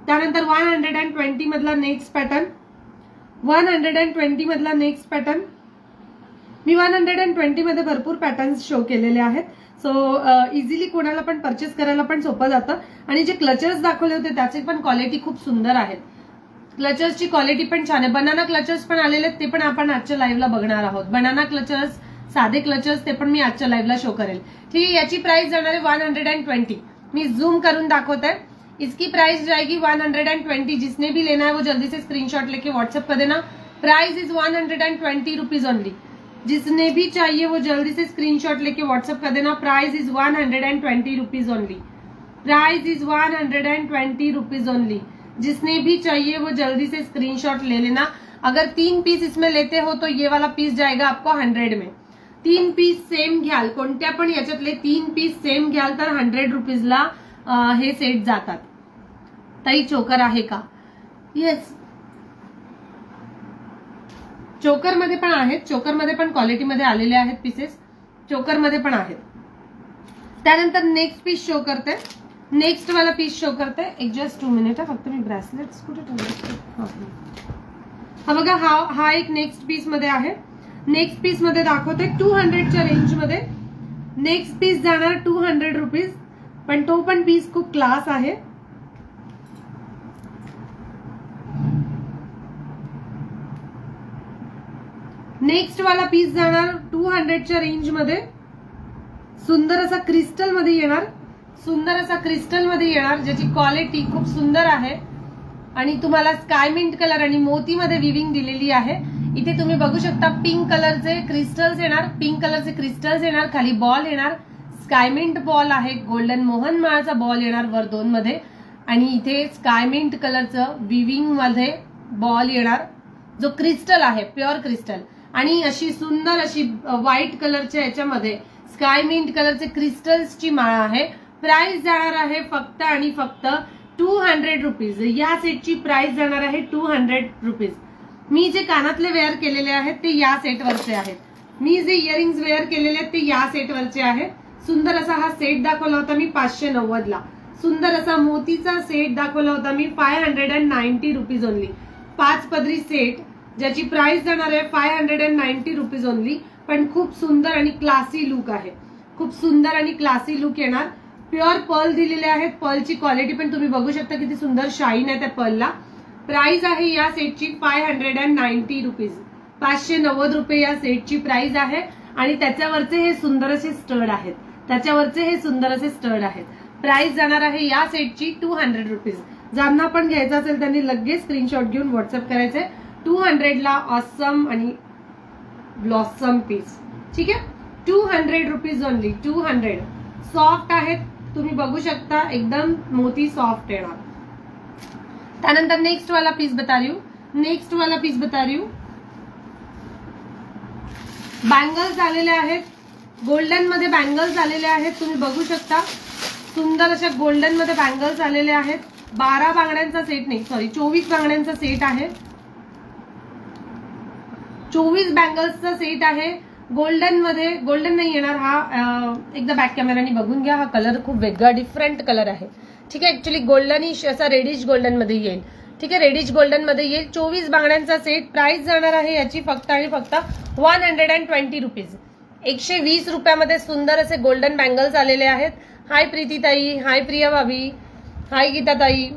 Speaker 1: त्यानंतर 120 मधला नेक्स्ट पॅटर्न, 120 मधला नेक्स्ट पॅटर्न, मी 120 मध्ये भरपूर पॅटर्न्स शो केलेले आहेत, सो इझिली कोणाला पण परचेस करायला पण सोपं जातं। आणि जे क्लचर्स दाखवले होते त्याची पण क्वालिटी खूप सुंदर आहेत, क्लचर्सची क्वालिटी पण छान आहे। बनाना क्लचर्स पण आलेले आहेत, ते पण आपण आजच्या लाईव्हला बघणार आहोत। बनाना क्लचर्स, साधे क्लचर्स, ते पण मी आजच्या लाईव्हला शो करेल, ठीक आहे। याची प्राइस जाणार आहे 120। मी झूम करून दाखवते, इसकी प्राइस जाएगी 120। जिसने भी लेना है वो जल्दी से स्क्रीनशॉट लेके व्हाट्सएप कर देना। Price is 120 rupees only. जिसने भी चाहिए वो जल्दी से स्क्रीनशॉट लेके व्हाट्सएप कर देना। Price is 120 rupees only, price is 120 rupees only. जिसने भी चाहिए वो जल्दी से स्क्रीनशॉट ले लेना। अगर 3 पीस इसमें लेते हो तो ये वाला पीस जाएगा आपको 100 में। 3 पीस सेम घ्याल, कोणत्या पण याच्यातले 3 पीस सेम घ्याल तर 100 रुपीजला हे सेट जातात। ताई चोकर आहे का? येस, चोकर मध्ये पण आहेत, चोकर मध्ये पण क्वालिटी मध्ये आलेले आहेत पीसेस, चोकर मध्ये पण आहेत। त्यानंतर नेक्स्ट पीस शो करते, नेक्स्ट वाला पीस शो करते, एक जस्ट 2 मिनिट आहे, फक्त मी ब्रेसलेट्स कुठे ठेवले। हा बघा, हा एक नेक्स्ट पीस मध्ये आहे, नेक्स्ट पीस मध्ये दाखवते 200च्या रेंज मध्ये। नेक्स्ट पीस जाणार 200 रुपीज, पण तो पण पीस खूप क्लास आहे। नेक्स्ट वाला पीस जाणार 200च्या रेंज मध्ये, सुंदर असा क्रिस्टल मध्ये येणार, सुंदर असा क्रिस्टल मध्ये येणार, ज्याची क्वालिटी खूप सुंदर आहे। आणि तुम्हाला स्काय मिंट कलर आणि मोती मध्ये विविंग दिलेली आहे। इथे तुम्ही बघू शकता पिंक कलरचे क्रिस्टल्स येणार, पिंक कलरचे क्रिस्टल्स येणार, खाली बॉल येणार, स्काय मिंट बॉल आहे, गोल्डन मोहन माळाचा बॉल येणार वर 2 मध्ये, आणि इथे स्काय मिंट कलरचं विविंग मध्ये बॉल येणार, जो क्रिस्टल आहे, प्युअर क्रिस्टल। आणि अशी सुंदर अशी व्हाईट कलरच्या याच्यामध्ये स्काय मिंट कलरचे क्रिस्टल्सची माळा आहे। प्राइस जाणार आहे फक्त आणि फक्त 200 रुपीज। या सेटची प्राइस जाणार आहे 200 रुपीज। मी जे कानातले वेअर केलेले आहेत ते या सेटवरचे आहेत, मी जे इयरिंग्स वेअर केलेले आहेत ते या सेटवरचे आहेत। सुंदर असा हा सेट दाखवला होता मी 590 ला, सुंदर असा मोतीचा सेट दाखवला होता मी 590 रुपीज ओनली। 5 पदरी सेट, ज्याची प्राइस जाणार आहे 590 रुपीज ओनली, पण खूप सुंदर आणि क्लासी लुक आहे, खूप सुंदर आणि क्लासी लुक येणार। प्युअर पर्ल दिलेले आहेत, पर्लची क्वालिटी पण तुम्ही बघू शकता किती सुंदर शाईन आहे त्या पर्लला। प्राइस आहे या सेटची 590 रुपीज, 590 रुपये या सेटची प्राइस आहे। आणि त्याच्यावरचे हे सुंदर असे स्टड आहेत, त्याच्यावरचे हे सुंदर असे स्टड आहेत. प्राइस जाणार आहे या सेटची 200 रुपीज. ज्यांना पण घ्यायचं असेल त्यांनी लगेच स्क्रीनशॉट घेऊन व्हॉट्सअप करायचे. 200 ला ऑसम आणि ब्लॉसम पीस. ठीक आहे, 200 रुपीज ओनली. 200. सॉफ्ट आहेत, तुम्ही बघू शकता, एकदम मोती सॉफ्ट येणार. त्यानंतर नेक्स्ट वाला पीस बता रही हूं. बँगल्स आलेले आहेत, गोल्डन मध्ये बँगल्स आलेले आहेत. तुम्ही बघू शकता, सुंदर अशा गोल्डन मध्ये बँगल्स आलेले आहेत. 12 बांगड्यांचा सेट नाही, सॉरी 24 बांगड्यांचा सेट आहे. 24 बँगल्सचा सेट आहे. गोल्डन मध्ये, गोल्डन नाही येणार हा. एकदा बॅक कॅमेराने बघून घ्या. हा कलर खूप वेगळा डिफरंट कलर आहे. ठीक आहे, ऍक्च्युअली गोल्डनिश असा रेडिश गोल्डन मध्ये येईल. ठीक आहे, रेडिश गोल्डन मध्ये येईल. 24 बांगड्यांचा सेट. प्राइस जाणार आहे याची फक्त आणि फक्त 120 रुपीज. 120 रुपयामध्ये सुंदर असे गोल्डन बँगल्स आलेले आहेत. हाय प्रीतीताई, हाय प्रिया भाभी, हाय गीताताई.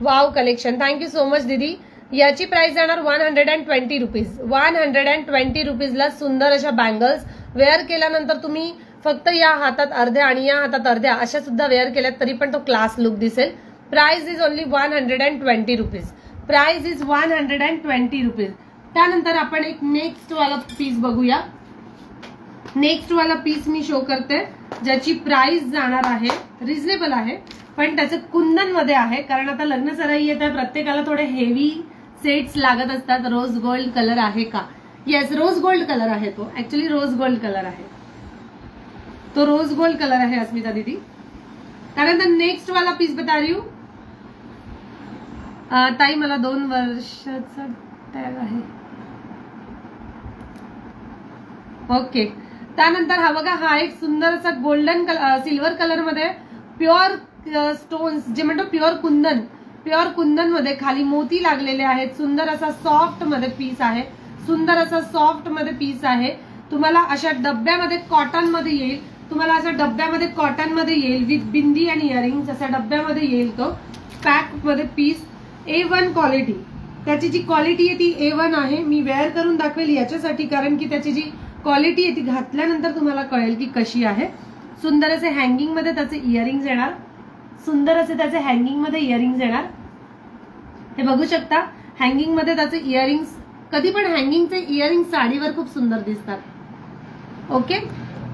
Speaker 1: Wow collection, thank you so much दीदी. याची प्राइस जाणार 120 रुपीज. 120 रुपीजला सुंदर अशा बँगल्स. वेअर केल्यानंतर तुम्ही फक्त या हातात अर्ध्या आणि या हातात अर्ध्या अशा सुद्धा वेअर केल्यात तरी पण तो क्लास लुक दिसेल. Price is only 120 rupees. Price is 120 rupees. त्यानंतर आपण एक नेक्स्ट वाला पीस बघूया. नेक्स्ट वाला पीस मी शो करते, ज्याची प्राइस जाणार आहे, रिझनेबल आहे पण त्याचं कुंदन मध्ये आहे. कारण आता लग्न सराई येत आहे, प्रत्येकाला थोडे हेवी सेट्स लागत असतात. रोज गोल्ड कलर आहे का? येस, रोज गोल्ड कलर आहे तो. ऍक्च्युली रोज गोल्ड कलर आहे तो. रोज गोल्ड कलर आहे अस्मिता दीदी. त्यानंतर नेक्स्ट वाला पीस बता रही हूं. ताई मला 2 वर्षाचा टॅग आहे. ओके. त्यानंतर हा बघा, हा एक सुंदर असा गोल्डन सिल्वर कलर मध्ये प्युअर स्टोन्स, जे म्हणतो प्युअर कुंदन मध्ये खाली मोती लागलेले आहेत. सुंदर असा सॉफ्ट मध्ये पीस आहे. सुंदर असा सॉफ्ट मध्ये पीस आहे. तुम्हाला अशा डब्यामध्ये कॉटन मध्ये येईल. तुम्हाला अशा डब्यामध्ये कॉटन मध्ये येईल विथ बिंदी आणि इयरिंग्स. अशा डब्यामध्ये येईल तो पॅक मध्ये पीस. A1 quality. त्याची जी क्वालिटी आहे ती A1 आहे. मी वेअर करून दाखवेल याच्यासाठी, कारण की त्याची जी क्वालिटी आहे ती घातल्यानंतर तुम्हाला कळेल की कशी आहे. सुंदर असे हँगिंग मध्ये त्याचे इयरिंग्स येणार. सुंदर असे त्याचे हँगिंग मध्ये इयरिंग्स येणार. हे बघू शकता, हँगिंग मध्ये त्याचे इयरिंग्स. कधी पण हँगिंगचे इयरिंग्स साडीवर खूप सुंदर दिसतात. ओके,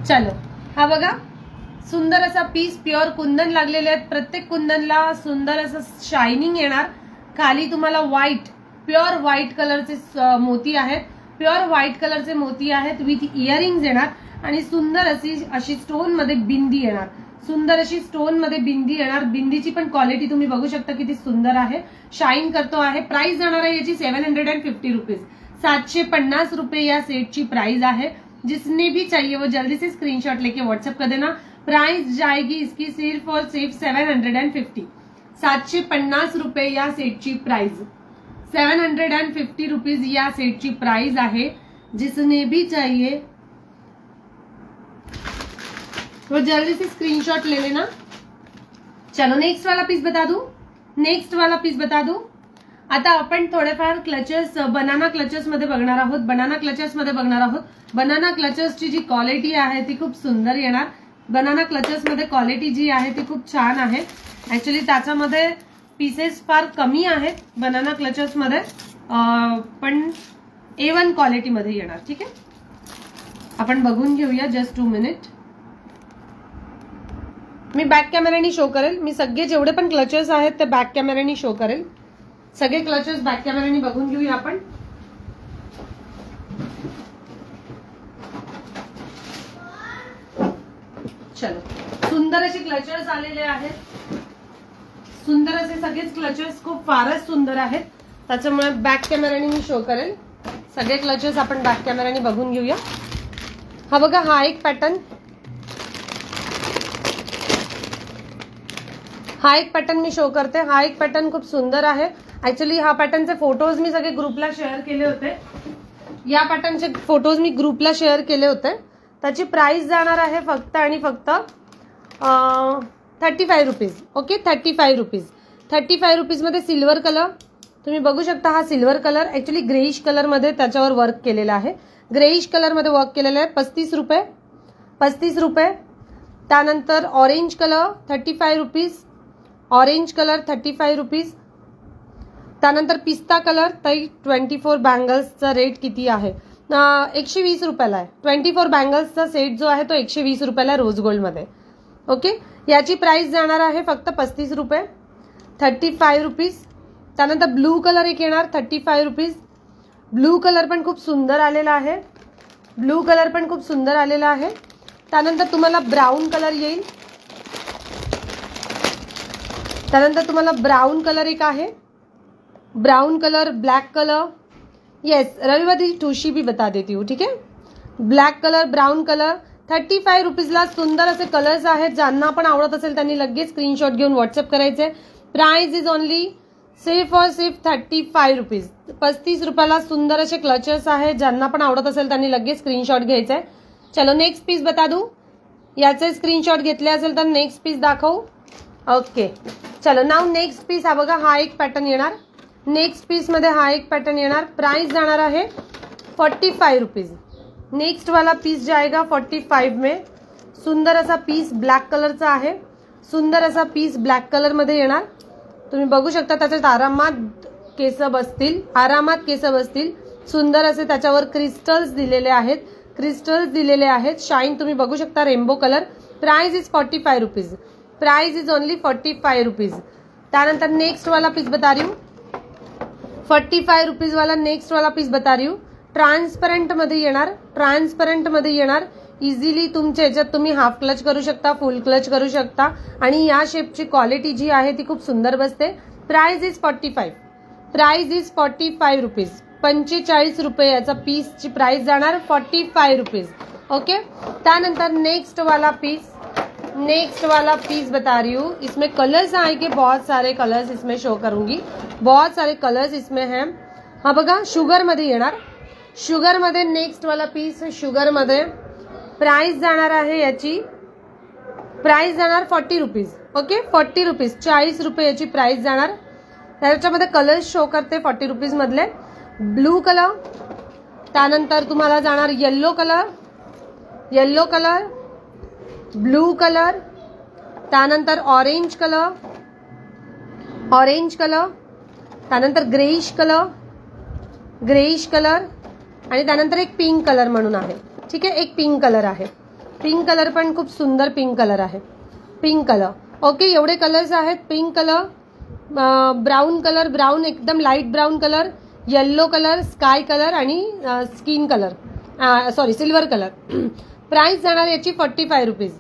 Speaker 1: चलो. हा बघा, सुंदर असा पीस. प्युअर कुंदन लागलेले आहेत. प्रत्येक कुंदनला सुंदर असं शायनिंग येणार. खाली तुम्हाला व्हाईट, प्युअर व्हाईट कलरचे मोती आहेत. प्युअर व्हाईट कलरचे मोती आहेत विथ इयरिंग्स येणार. आणि सुंदर अशी स्टोन मध्ये बिंदी येणार. सुंदर अशी स्टोन मध्ये बिंदी येणार. बिंदीची पण क्वालिटी तुम्ही बघू शकता किती सुंदर आहे, शाईन करतो आहे. प्राइस जाणार आहे याची 750 रुपीज. 750 रुपये या सेटची प्राइस आहे. जिसने भी चाहिए वो जल्दी से स्क्रीनशॉट लेके व्हाट्सएप कर देना. प्राइस जाएगी इसकी सिर्फ और सिर्फ 750. 750 रुपये या सेटची प्राइस. 750 रुपीज या सेटची प्राइस आहे. जिसने भी चाहिए वो जल्दी से स्क्रीनशॉट ले लेना. चलो नेक्स्ट वाला पीस बता दूं. नेक्स्ट वाला पीस बता दूं. आता आपण थोडेफार क्लचेस, बनाना क्लचेस मध्ये बघणार आहोत. बनाना क्लचेस मध्ये बघणार आहोत. बनाना क्लचेसची जी क्वालिटी आहे ती खूप सुंदर येणार. बनाना क्लचेस मध्ये क्वालिटी जी आहे ती खूप छान आहे. ऍक्च्युली त्याच्यामध्ये पीसेस फार कमी आहेत बनाना क्लचेस मध्ये, पण A1 क्वालिटी मध्ये येणार. ठीक आहे, आपण बघून घेऊया. Just 2 minute. मी बॅक कॅमेरानी शो करेल. मी सगळे जेवढे पण क्लचेस आहेत ते बॅक कॅमेरानी शो करेल. सगळे क्लचेस बॅक कॅमेरानी बघून घेऊया आपण. चलो, सुंदर असे क्लचेस आलेले आहेत. सुंदर असे सगळेच क्लचेस खूप फारच सुंदर आहेत. त्याच्यामुळे बॅक कॅमेरानी मी शो करेल. सगळे क्लचेस आपण बॅक कॅमेरानी बघून घेऊया. हा बघा, हा एक पॅटर्न. हा एक पॅटर्न मी शो करते. हा एक पॅटर्न खूप सुंदर आहे. ऍक्च्युली हा पॅटर्नचे फोटोज मी सगळे ग्रुपला शेअर केले होते. या पॅटर्नचे फोटोज मी ग्रुपला शेअर केले होते. त्याची प्राइस जाणार आहे फक्त आणि फक्त 35 रुपीज. Okay, 35 rupees. 35 रुपीज मध्ये सिल्वर कलर तुम्ही बघू शकता. हा silver colour actually greyish colour मध्ये त्याच्यावर वर्क केलेला आहे. ग्रेइश कलर मध्ये वर्क केलेलं आहे. 35 रुपये. 35 रुपये. त्यानंतर orange colour 35 rupees, orange colour 35 rupees. त्यानंतर पिस्ता कलर. ताई 24 बँगल्सचा रेट किती आहे? 120 रुपयाला आहे. 24 बँगल्सचा सेट जो आहे तो 120 रुपयाला रोज गोल्डमध्ये. ओके, याची प्राइस जाणार आहे फक्त 35 रुपये, 35 रुपीज. त्यानंतर ब्लू कलर एक येणार 35 रुपीज. ब्लू कलर पण खूप सुंदर आलेला आहे, ब्लू कलर पण खूप सुंदर आलेला आहे. त्यानंतर तुम्हाला ब्राऊन कलर येईल, त्यानंतर तुम्हाला ब्राऊन कलर एक आहे, brown colour, black colour. Yes, रविवारी ठुशी भी बता देती हूँ, ठीक है. ब्लॅक कलर, ब्राउन कलर 35 रुपीजला सुंदर असे कलर्स आहेत. ज्यांना पण आवडत असेल त्यांनी लगेच स्क्रीनशॉट घेऊन व्हॉट्सअप करायचे. प्राइस इज ओनली सिर्फ और सिर्फ 35 रुपीज. 35 रुपयाला सुंदर असे क्लचर्स आहेत. ज्यांना पण आवडत असेल त्यांनी लगेच स्क्रीनशॉट घ्यायचे. चलो नेक्स्ट पीस बता दू. याचे स्क्रीनशॉट घेतले असेल तर नेक्स्ट पीस दाखवू. ओके, चलो नाव नेक्स्ट पीस. हा बघा, हा एक पॅटर्न येणार. नेक्स्ट पीस मध्ये हा एक पॅटर्न येणार. प्राइस जाणार आहे 45 रुपीज. नेक्स्ट वाला पीस जाएगा 45 में. सुंदर असा पीस ब्लॅक कलरचा आहे. सुंदर असा पीस ब्लॅक कलर मध्ये येणार. तुम्ही बघू शकता त्याच्यात आरामात केस बसतील, आरामात केस बसतील. सुंदर असे त्याच्यावर क्रिस्टल्स दिलेले आहेत, क्रिस्टल्स दिलेले आहेत. शाईन तुम्ही बघू शकता, rainbow colour. Price is 45 rupees. Price is only 45 rupees. त्यानंतर नेक्स्ट वाला पीस बता रही हूँ, 45 रुपीज वाला नेक्स्ट वाला पीस बता रही हूँ. ट्रान्सपरंट मध्ये येणार, ट्रान्सपरंट मध्ये येणार. इझिली तुमच्या याच्यात तुम्ही हाफ क्लच करू शकता, फुल क्लच करू शकता आणि या शेपची क्वालिटी जी आहे ती खूप सुंदर बसते. Price is 45. Price is 45 rupees. 45 रुपये याचा पीसची प्राइस जाणार 45 रुपीज. ओके, त्यानंतर नेक्स्ट वाला पीस, नेक्स्ट वाला पीस बता रही हूँ. इसमें कलर्स आएंगे, बहुत सारे कलर्स इसमें शो करूंगी, बहुत सारे कलर्स इसमें हैं. हा बघा, शुगर मध्ये येणार. शुगर मध्ये नेक्स्ट वाला पीस, शुगर मध्ये. प्राइस जाणार आहे याची, प्राइस जाणार 40 रुपीज. ओके, 40 रुपीज, 40 रुपये याची प्राइस जाणार. त्याच्यामध्ये कलर्स शो करते 40 रुपीज मधले. ब्लू कलर, त्यानंतर तुम्हाला जाणार yellow colour, yellow colour, blue colour, त्यानंतर ऑरेंज कलर, ऑरेंज कलर, त्यानंतर ग्रेइश कलर, ग्रेइश कलर आणि त्यानंतर एक पिंक कलर म्हणून आहे. ठीक आहे, एक पिंक कलर आहे. पिंक कलर पण खूप सुंदर पिंक कलर आहे, पिंक कलर. ओके, एवढे कलर्स आहेत. Pink colour, brown colour, brown एकदम light brown colour, yellow colour, sky colour आणि skin colour, sorry silver colour. Price जाणार याची 45 rupees.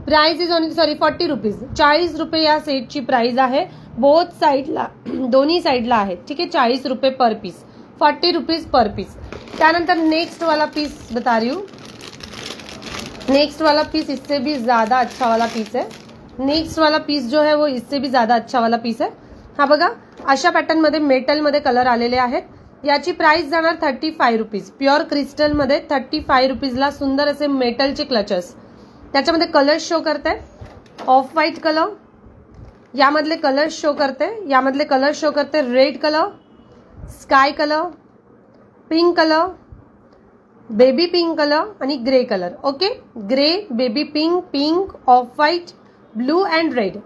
Speaker 1: Price is only, sorry 40 rupees. 40 रुपये या सेटची प्राइस आहे. बोथ साइडला, दोन्ही साइडला आहे. ठीक आहे, 40 रुपये पर पीस, 40 रुपीज पर पीस. त्यानंतर नेक्स्ट वाला पीस बता रही हूँ. नेक्स्ट वाला पीस इससे भी ज्यादा अच्छा वाला पीस है. नेक्स्ट वाला पीस जो है वो इससे भी ज्यादा अच्छा वाला पीस है. हा बघा, अशा पॅटर्न मध्ये मेटल मध्ये कलर आलेले आहेत. याची प्राइस जाणार 35 रुपीज. प्युअर क्रिस्टल मध्ये 35 रुपीजला सुंदर असे मेटलचे क्लचर्स. त्याच्यामध्ये कलर्स शो करते. ऑफ व्हाईट कलर, यामधले कलर्स शो करते, यामधले कलर शो करते. Red colour, sky colour, pink colour, baby pink colour आणि grey colour. Okay, grey, baby pink, pink, off white, blue and red.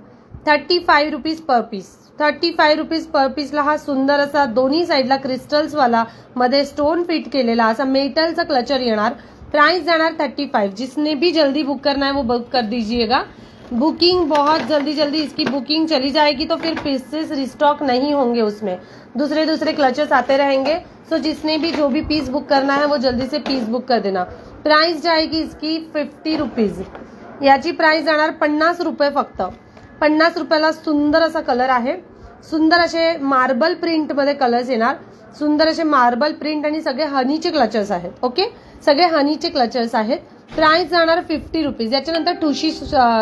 Speaker 1: 35 rupees per piece. 35 rupees per पीसला हा सुंदर असा दोन्ही साइडला क्रिस्टल्स वाला मध्ये स्टोन फिट केलेला असा मेटलचा क्लचर येणार. प्राइस जाणार 35. जिसने भी जल्दी बुक करना है वो बुक कर दीजिएगा. बुकिंग बहुत जल्दी जल्दी इसकी बुकिंग चली जाएगी तो फिर पीसेस रिस्टॉक नहीं होंगे, उसमें दूसरे दूसरे क्लचर्स आते रहेंगे. सो जिसने भी जो भी पीस बुक करना है वो जल्दी से पीस बुक कर देना. प्राइस जाएगी इसकी 50 रुपीज. याची प्राइस जाणार 50 रुपये फक्त. 50 रुपयाला सुंदर असा कलर आहे. सुंदर असे मार्बल प्रिंट मध्ये कलर्स येणार. सुंदर असे मार्बल प्रिंट आणि सगळे हनीचे क्लचर्स आहेत. ओके, सगळे हनीचे क्लचर्स आहेत. प्राइस जाणार 50 रुपीज. याच्यानंतर ठुशी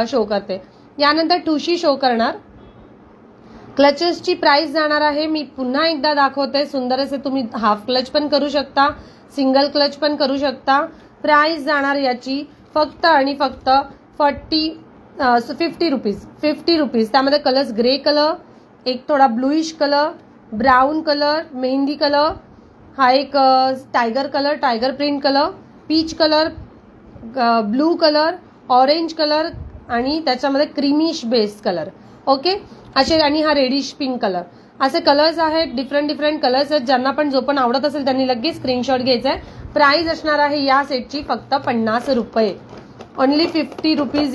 Speaker 1: शो करते, यानंतर ठुशी शो करणार. क्लचर्सची प्राइस जाणार आहे, मी पुन्हा एकदा दाखवते. सुंदर असे तुम्ही हाफ क्लच पण करू शकता, सिंगल क्लच पण करू शकता. प्राइस जाणार याची फक्त आणि फक्त 50 रुपीज. 50 रुपीज. त्यामध्ये कलर्स ग्रे कलर, एक थोडा blueish colour, brown colour, mehndi colour, हा एक tiger colour, tiger print colour, peach colour, blue colour, orange colour, आणि त्याच्यामध्ये क्रीमिश बेस कलर. ओके, असे. आणि हा रेडिश पिंक कलर. असे कलर्स आहेत, डिफरंट कलर्स आहेत. ज्यांना पण जो पण आवडत असेल त्यांनी लगेच स्क्रीनशॉट घ्यायचा आहे. प्राइस असणार आहे या सेटची फक्त 50 रुपये. ओनली 50 रुपीज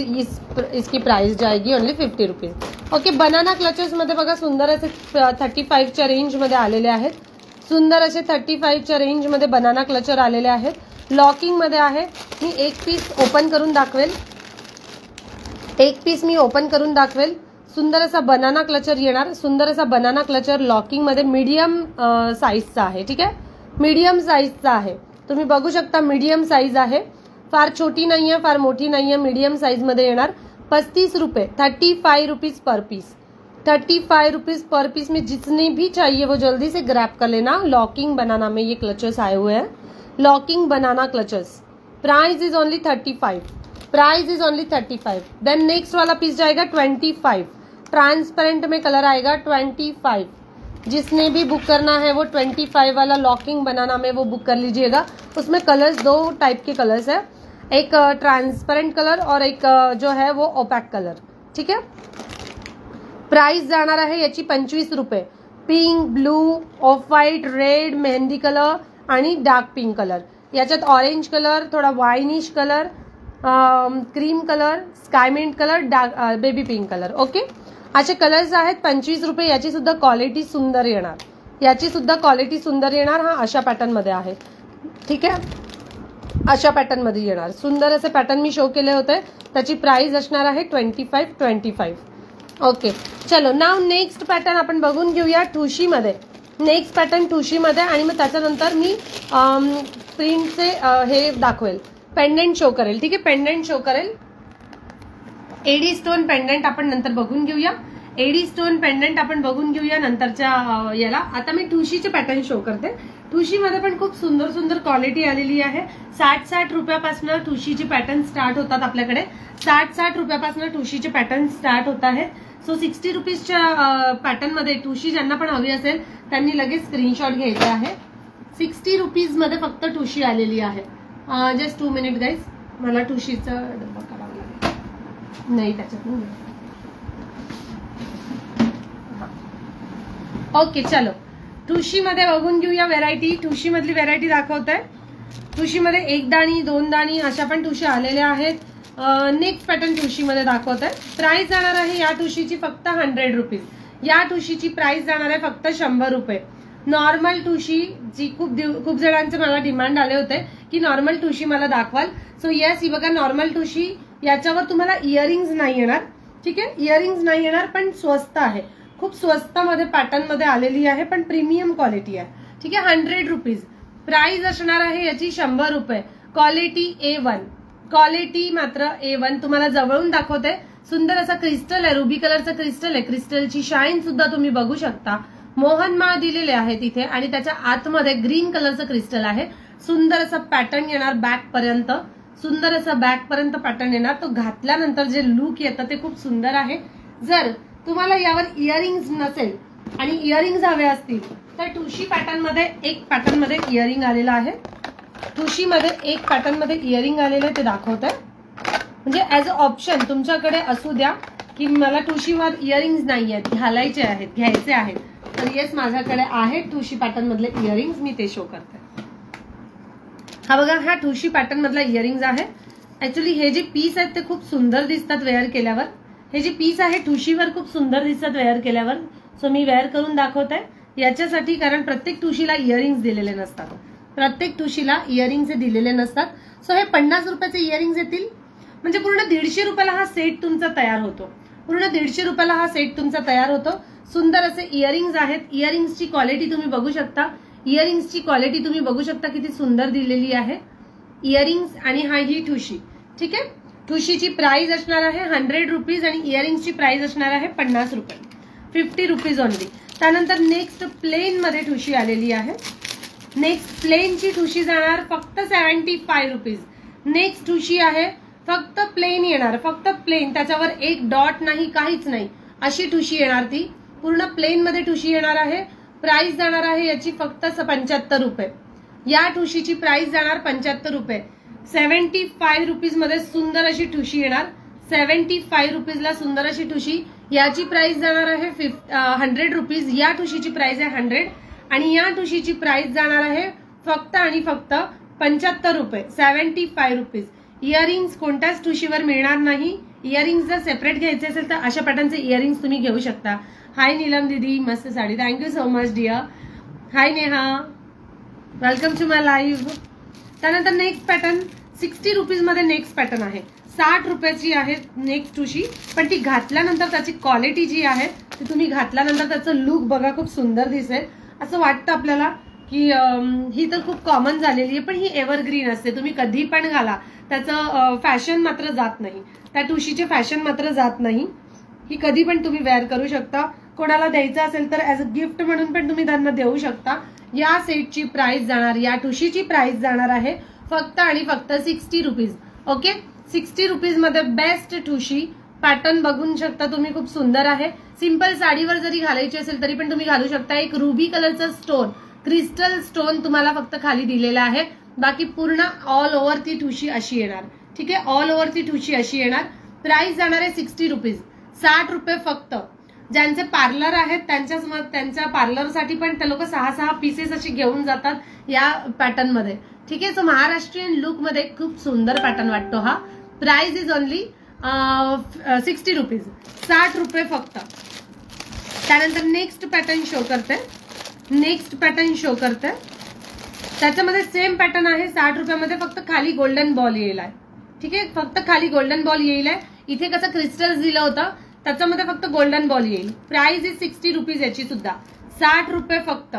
Speaker 1: इसकी प्राइस जाएगी, only 50 rupees. Okay, banana clutches मध्ये बघा सुंदर असे 35च्या रेंजमध्ये आलेले आहेत. सुंदर असे 35च्या रेंजमध्ये बनाना क्लचर आलेले आहेत. लॉकिंग मध्ये आहे. मी एक पीस ओपन करून दाखवेल. सुंदर असा बनाना क्लचर येणार. सुंदर असा बनाना क्लचर लॉकिंग मध्ये मीडियम साईजचा आहे. ठीक आहे, मीडियम साईजचा आहे. तुम्ही बघू शकता मीडियम साईज आहे. फार छोटी नाहीये, फार मोठी नाहीये, मीडियम साइज मध्ये येणार. 35 रुपए, 35 rupees per piece. 35 rupees per piece में जितने भी चाहिए वो जल्दी से ग्रैब कर लेना. लॉकिंग बनाना में ये क्लचर्स आए हुए हैं. Locking banana clutchers. Price is only 35. Then next वाला पीस जाएगा 25. ट्रांसपेरेंट में कलर आएगा 25. जिसने भी बुक करना है वो 25 वाला लॉकिंग बनाना में वो बुक कर लीजिएगा. उसमें कलर्स 2 टाइप के कलर्स है, एक ट्रांसपेरेंट कलर और एक जो है वो ओपैक कलर. ठीक है, प्राइस जाणार आहे याची 25 रुपये. Pink, blue, off white, red, mehndi colour आणि डार्क पिंक कलर. याच्यात ऑरेंज कलर, थोडा winish colour, cream colour, sky mint colour, dark baby pink colour. Okay, असे कलर्स आहेत. 25 रुपये. याची सुद्धा क्वालिटी सुंदर येणार. हा अशा पॅटर्न मध्ये आहे. ठीक आहे, अशा पॅटर्न मध्ये येणार. सुंदर असे पॅटर्न मी शो केले होते. त्याची प्राइस असणार आहे 25. ओके, चलो नाव नेक्स्ट पॅटर्न आपण बघून घेऊया ठुशीमध्ये. नेक्स्ट पॅटर्न ठुशीमध्ये आणि मग त्याच्यानंतर मी प्रिंटचे हे दाखवेल, पेंडेंट शो करेल. ठीक आहे, पेंडेंट शो करेल. एडी स्टोन पेंडेंट आपण नंतर बघून घेऊया. नंतरच्या याला. आता मी ठुशीचे पॅटर्न शो करते. ठुशीमध्ये पण खूप सुंदर क्वालिटी आलेली आहे. 60 रुपयापासून ठुशीचे पॅटर्न स्टार्ट होतात आपल्याकडे. 60 रुपयापासून ठुशीचे पॅटर्न स्टार्ट होत आहेत. सो 60 रुपीजच्या पॅटर्न मध्ये ठुशी ज्यांना पण हवी असेल त्यांनी लगेच स्क्रीनशॉट घ्यायचा आहे. 60 रुपीज मध्ये फक्त ठुशी आलेली आहे. जस्ट 2 मिनिट गाईज, मला ठुशीचा डब्बा काढावा लागेल. नाही त्याच्यात. ओके, चलो ठुशीमध्ये बघून घेऊया व्हेरायटी. ठुशीमधली व्हेरायटी दाखवत आहे. ठुशीमध्ये 1 दाणी 2 दाणी अशा पण ठुशी आलेल्या आहेत. नेक्स्ट पॅटर्न ठुशीमध्ये दाखवत आहे. प्राइस जाणार आहे या ठुशीची फक्त 100 रुपीज. या ठुशीची प्राइस जाणार आहे फक्त 100 रुपये. नॉर्मल ठुशी जी खूप जणांचे मला डिमांड आले होते की नॉर्मल ठुशी मला दाखवाल. सो येस, ही बघा नॉर्मल ठुशी. याच्यावर तुम्हाला इयरिंग्स नाही येणार. ठीक आहे, इयरिंग्स नाही येणार, पण स्वस्त आहे. खूप स्वस्तामध्ये पॅटर्न मध्ये आलेली आहे, पण प्रीमियम क्वालिटी आहे. ठीक आहे, 100 रुपीज. प्राइस असणार आहे याची 100 रुपये. Quality A1. क्वालिटी मात्र A1. तुम्हाला जवळून दाखवते. सुंदर असा क्रिस्टल आहे, रुबी कलरचा क्रिस्टल आहे. क्रिस्टलची शाईन सुद्धा तुम्ही बघू शकता. मोहनमाळ दिलेले आहे तिथे आणि त्याच्या आतमध्ये ग्रीन कलरचं क्रिस्टल आहे. सुंदर असा पॅटर्न येणार बॅक पर्यंत. पॅटर्न येणार. तो घातल्यानंतर जे लुक येतं ते खूप सुंदर आहे. जर तुम्हाला यावर इयरिंग्स नसेल आणि इयरिंग्स हवे असतील तर ठुशी पॅटर्न मध्ये एक पॅटर्न मध्ये इयरिंग आलेलं आहे. ठुशीमध्ये एक पॅटर्न मध्ये इयरिंग आलेलं आहे ते दाखवत आहे. म्हणजे ऍज अ ऑप्शन तुमच्याकडे असू द्या की मला ठुशीवर इयरिंग्स नाही आहेत, घालायचे आहेत, घ्यायचे आहेत, तर येस माझ्याकडे आहे ठुशी पॅटर्न मधले इयरिंग्स. मी ते शो करते. हा बघा, हा ठुशी पॅटर्न मधला इयरिंग्स आहे. ऍक्च्युली हे जे पीस आहेत ते खूप सुंदर दिसतात वेअर केल्यावर. हे जे पीस आहे ठुशीवर खूप सुंदर दिसतात वेअर केल्यावर. सो मी वेअर करून दाखवत आहे याच्यासाठी, कारण प्रत्येक ठुशीला इयरिंग्स दिलेले नसतात. सो हे 50 रुपयाचे इयरिंग्स येतील. म्हणजे पूर्ण 150 रुपयाला हा सेट तुमचा तयार होतो. सुंदर असे इयरिंग्स आहेत. इयरिंग्सची क्वालिटी तुम्ही बघू शकता. किती सुंदर दिलेली आहे इयरिंग्स. आणि हा ही ठुशी. ठीक आहे, ठुशीची प्राइस असणार आहे 100 रुपीज आणि इयरिंग्सची प्राइस असणार आहे 50 रुपये. 50 रुपीज ओनली. त्यानंतर नेक्स्ट प्लेन मध्ये ठुशी आलेली आहे. नेक्स्ट प्लेनची ठुशी जाणार फक्त 75 रुपीज. नेक्स्ट ठुशी आहे फक्त प्लेन येणार. फक्त प्लेन, त्याच्यावर एक डॉट नाही, काहीच नाही, अशी ठुशी येणार. ती पूर्ण प्लेन मध्ये ठुशी येणार आहे. प्राइस जाणार आहे याची फक्त 75 रुपये. या ठुशीची प्राइस जाणार 75 रुपये. 75 रुपीज मध्ये सुंदर अशी ठुशी येणार. 75 रुपीजला सुंदर अशी ठुशी. याची प्राइस जाणार आहे 100 रुपीज. या ठुशीची प्राइस आहे 100 आणि या ठुशीची प्राइस जाणार आहे फक्त आणि फक्त 75 रुपये, 75 रुपीज. इयरिंग्स कोणत्याच ठुशीवर मिळणार नाही. इयरिंग्स जर सेपरेट घ्यायचे असेल तर अशा पॅटर्नचे इयरिंग्स तुम्ही घेऊ शकता. हाय नीलम दीदी, मस्त sari, thank you so much dear. Hi Neha, welcome to my live. त्यानंतर नेक्स्ट पॅटर्न 60 रुपीज मध्ये नेक्स्ट पॅटर्न आहे. 60 रुपयाची आहे नेक्स्ट ठुशी, पण ती घातल्यानंतर त्याची क्वालिटी जी आहे ती तुम्ही घातल्यानंतर त्याचं लुक बघा खूप सुंदर दिसेल. असं वाटतं आपल्याला की ही तर खूप कॉमन झालेली आहे, पण ही एव्हरग्रीन असते. तुम्ही कधी पण घाला, त्याचं फॅशन मात्र जात नाही. त्या ठुशीचे फॅशन मात्र जात नाही. ही कधी पण तुम्ही वेअर करू शकता. कोणाला द्यायचं असेल तर ऍज अ गिफ्ट म्हणून पण तुम्ही त्यांना देऊ शकता. या सेटची प्राइस जाणार, या ठुशीची प्राइस जाणार आहे फक्त आणि फक्त 60 रुपीज. ओके, 60 रुपीज मध्ये बेस्ट ठुशी. पॅटर्न बघून शकता तुम्ही, खूप सुंदर आहे. सिंपल साडीवर जरी घालायची असेल तरी पण तुम्ही घालू शकता. एक रुबी कलरचा स्टोन, क्रिस्टल स्टोन तुम्हाला फक्त खाली दिलेला आहे. बाकी पूर्ण ऑल ओव्हर ती ठुशी अशी येणार. ठीक आहे, ऑल ओव्हर ती ठुशी अशी येणार. प्राइस जाणार आहे 60 रुपीज, 60 रुपये फक्त. ज्यांचे पार्लर आहेत त्यांच्या पार्लरसाठी पण ते लोक 6-6 पीसेस अशी घेऊन जातात या पॅटर्न मध्ये. ठीक आहे, सो महाराष्ट्रीयन लुक मध्ये खूप सुंदर पॅटर्न वाटतो हा. प्राइस इज ओनली 60 रुपीज, 60 रुपये फक्त. त्यानंतर नेक्स्ट पॅटर्न शो करते. त्याच्यामध्ये सेम पॅटर्न आहे 60 रुपयामध्ये, फक्त खाली गोल्डन बॉल येईल आहे. ठीक आहे, फक्त खाली गोल्डन बॉल येईल आहे. इथे कसं क्रिस्टल्स दिलं होतं त्याच्यामध्ये फक्त गोल्डन बॉल येईल. प्राइस इज 60 रुपीज याची सुद्धा, 60 रुपये फक्त.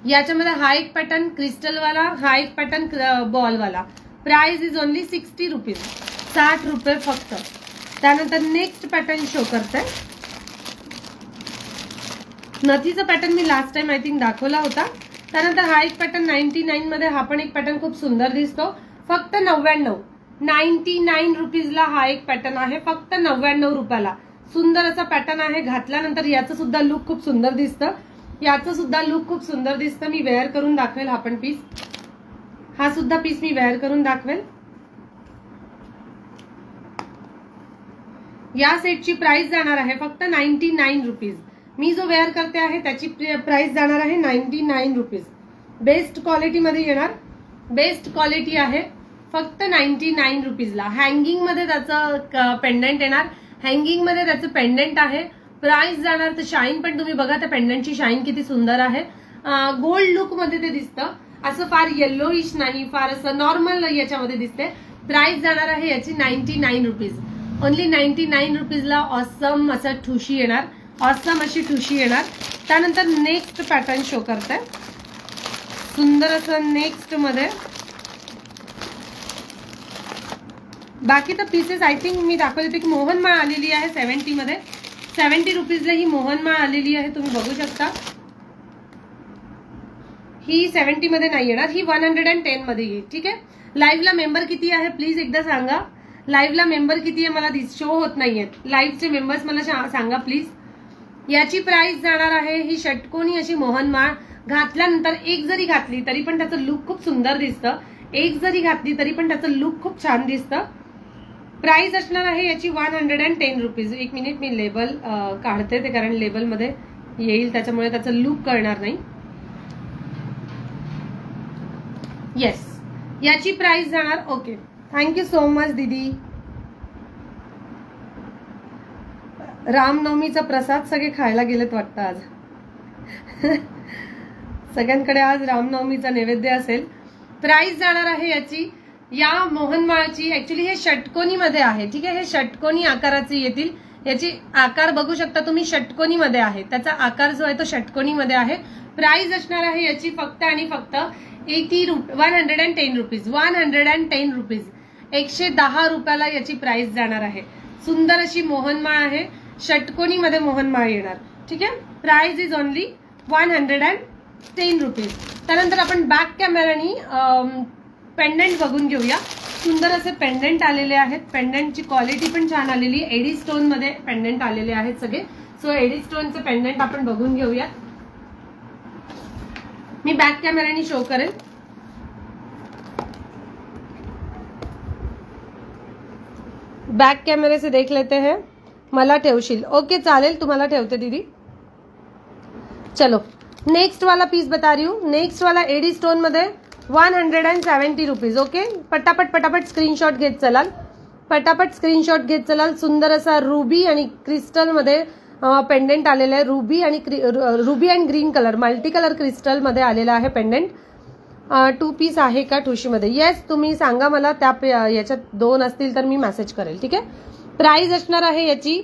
Speaker 1: याच्यामध्ये हा एक पॅटर्न क्रिस्टलवाला, हा एक पॅटर्न बॉलवाला. प्राइस इज ओनली 60 रुपीज, 60 रुपये फक्त. त्यानंतर नेक्स्ट पॅटर्न शो करते. नथीचा पॅटर्न मी लास्ट टाइम आय थिंक दाखवला होता. त्यानंतर हा एक पॅटर्न 99 मध्ये, हा पण एक पॅटर्न खूप सुंदर दिसतो. फक्त 99 रुपीजला हा एक पॅटर्न आहे, फक्त 99 रुपयाला. सुंदर असा पॅटर्न आहे. घातल्यानंतर याचं सुद्धा लुक खूप सुंदर दिसतं. मी वेअर करून दाखवेल. हा पण पीस, हा सुद्धा पीस मी वेअर करून दाखवेल. या सेटची प्राइस जाणार आहे फक्त 99 रुपीज. मी जो वेअर करते आहे त्याची प्राइस जाणार आहे 99 रुपीज. बेस्ट क्वालिटी मध्ये येणार, बेस्ट क्वालिटी आहे. फक्त 99 रुपीजला. हँगिंग मध्ये त्याचं पेंडंट येणार, हँगिंग मध्ये त्याचं पेंडंट आहे. प्राइस जाणार तर शाईन पण तुम्ही बघा, त्या पेंडंटची शाईन किती सुंदर आहे. गोल्ड लुक मध्ये ते दिसतं, असं फार येल्लोइश नाही, फार असं नॉर्मल याच्यामध्ये दिसते. प्राइस जाणार आहे याची 99 रुपीज. ओनली 99 रुपीजला ऑसम असं ठुशी येणार, ऑसम अशी ठुशी येणार. त्यानंतर नेक्स्ट पॅटर्न शो करते. सुंदर असं नेक्स्ट मध्ये. बाकी तर पीसेस आय थिंक मी दाखवले होते की मोहनमाळ आलेली आहे 70 मध्ये. 70 रुपीजला ही मोहनमाळ आलेली आहे, तुम्ही बघू शकता. ही 70 मध्ये नाही येणार, ही 110 मध्ये येईल. ठीक आहे, लाईव्हला मेंबर किती आहे प्लीज एकदा सांगा. लाईव्हला मेंबर किती आहे मला शो होत नाहीयेत. लाईव्हचे मेंबर्स मला सांगा प्लीज. याची प्राइस जाणार आहे, ही षटकोनी अशी मोहनमाळ. घातल्यानंतर एक जरी घातली तरी पण त्याचं लुक खूप सुंदर दिसतं. एक जरी घातली तरी पण त्याचं लुक खूप छान दिसतं. प्राइस असणार आहे याची 110 रुपीज. एक मिनिट मी लेबल काढते, ते कारण लेबल मध्ये येईल त्याच्यामुळे त्याचं लुक कळणार नाही. येस, याची प्राइस जाणार. ओके, थँक्यू सो मच दीदी. रामनवमीचा प्रसाद सगळे खायला गेलेत वाटतं आज. सगळ्यांकडे आज रामनवमीचा नैवेद्य असेल. प्राइस जाणार आहे याची, या मोहनमाळची. ऍक्च्युली हे षटकोनी मध्ये आहे. ठीक आहे, हे षटकोनी आकाराचे येतील. याची आकार बघू शकता तुम्ही, षटकोनी मध्ये आहे. त्याचा आकार जो आहे तो षटकोनी मध्ये आहे. प्राइस असणार आहे याची फक्त आणि फक्त 110 रुपीज. 110 रुपीज, 110 रुपयाला याची प्राइस जाणार आहे. सुंदर अशी मोहनमाळ आहे, षटकोनी मध्ये मोहनमाळ येणार. ठीक आहे, प्राइस इज ओनली 110 रुपीज. त्यानंतर आपण बॅक कॅमेरानी पेंडंट बघून घेऊया. सुंदर असे पेंडंट आलेले आहेत. पेंडंटची क्वालिटी पण छान आलेली. एडी स्टोन मध्ये पेंडंट आलेले आहेत सगळे. सो एडी स्टोनचे पेंडंट आपण बघून घेऊया. मी बॅक कॅमेरानी शो करेल. बैक कैमरे से देख लेते हैं. मला ठेवशील. ओके चालेल, तुम्हाला ठेवते दीदी. चलो नेक्स्ट वाला पीस बता रही हूँ. नेक्स्ट वाला एडी स्टोन मध्ये 170 रुपीज. ओके पटापट स्क्रीनशॉट घेत चलाल. सुंदर असा रुबी आणि क्रिस्टल मध्ये पेंडेंट आलेला आहे. Ruby and green colour multi colour crystal मध्ये आलेला आहे पेंडेंट. 2 पीस आहे का ठुशीमध्ये? येस, तुम्ही सांगा मला. त्या याच्यात 2 असतील तर मी मेसेज करेल. ठीक आहे. प्राइस असणार आहे याची,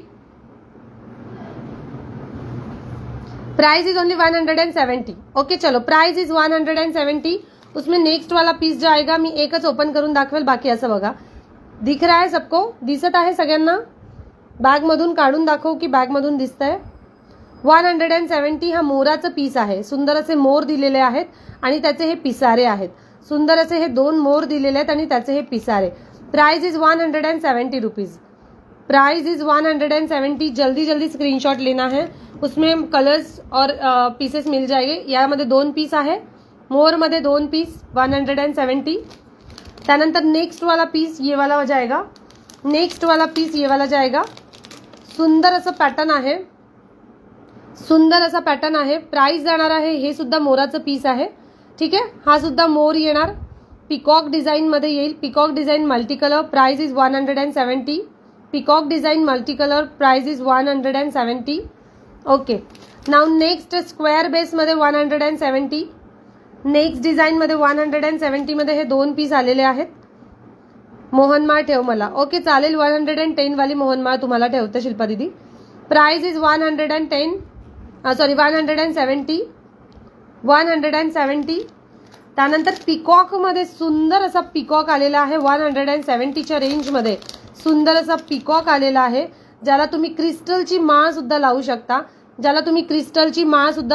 Speaker 1: प्राइस इज ओनली 170. ओके चलो, प्राइस इज 170. उसमें नेक्स्ट वाला पीस जो आएगा मी एकच ओपन करून दाखवेल. बाकी असं बघा, दिख रहा है सबको? दिसत आहे सगळ्यांना? बॅग मधून काढून दाखव की बॅग मधून दिसतंय. 170 हा मोराचं पीस आहे. सुंदर असे मोर दिलेले आहेत आणि त्याचे हे पिसारे आहेत. सुंदर असे हे 2 मोर दिलेले आहेत आणि त्याचे हे पिसारे. Price is 170 rupees. Price is 170. जल्दी स्क्रीनशॉट लेना है. उसमें कलर्स और पीसेस मिल जाएंगे. यामध्ये 2 पीस आहे. मोर मध्ये 2 पीस 170. त्यानंतर नेक्स्ट वाला पीस ये वाला जाएगा. नेक्स्ट वाला पीस ये वाला जाएगा. सुंदर असं पॅटर्न आहे. सुंदर असा पॅटर्न आहे. प्राइस जाणार आहे. हे सुद्धा मोराचं पीस आहे. ठीक आहे. हा सुद्धा मोर येणार. पिकॉक डिझाइन मध्ये येईल. Peacock design multi colour. Price is 170. Peacock design multi colour. Price is 170. Okay now next square base मध्ये 170. नेक्स्ट डिझाइन मध्ये 170 मध्ये हे 2 पीस आलेले आहेत. मोहनमाळ ठेव मला. ओके चालेल. 110 वाली मोहनमाळ तुम्हाला ठेवते शिल्पा दीदी. Price is 110. सॉरी 170. 170. त्यानंतर पिकॉक मध्ये सुंदर असा पिकॉक आलेला आहे. 170च्या रेंज मध्ये सुंदर असा पिकॉक आलेला आहे. ज्याला तुम्ही क्रिस्टलची माळ सुद्धा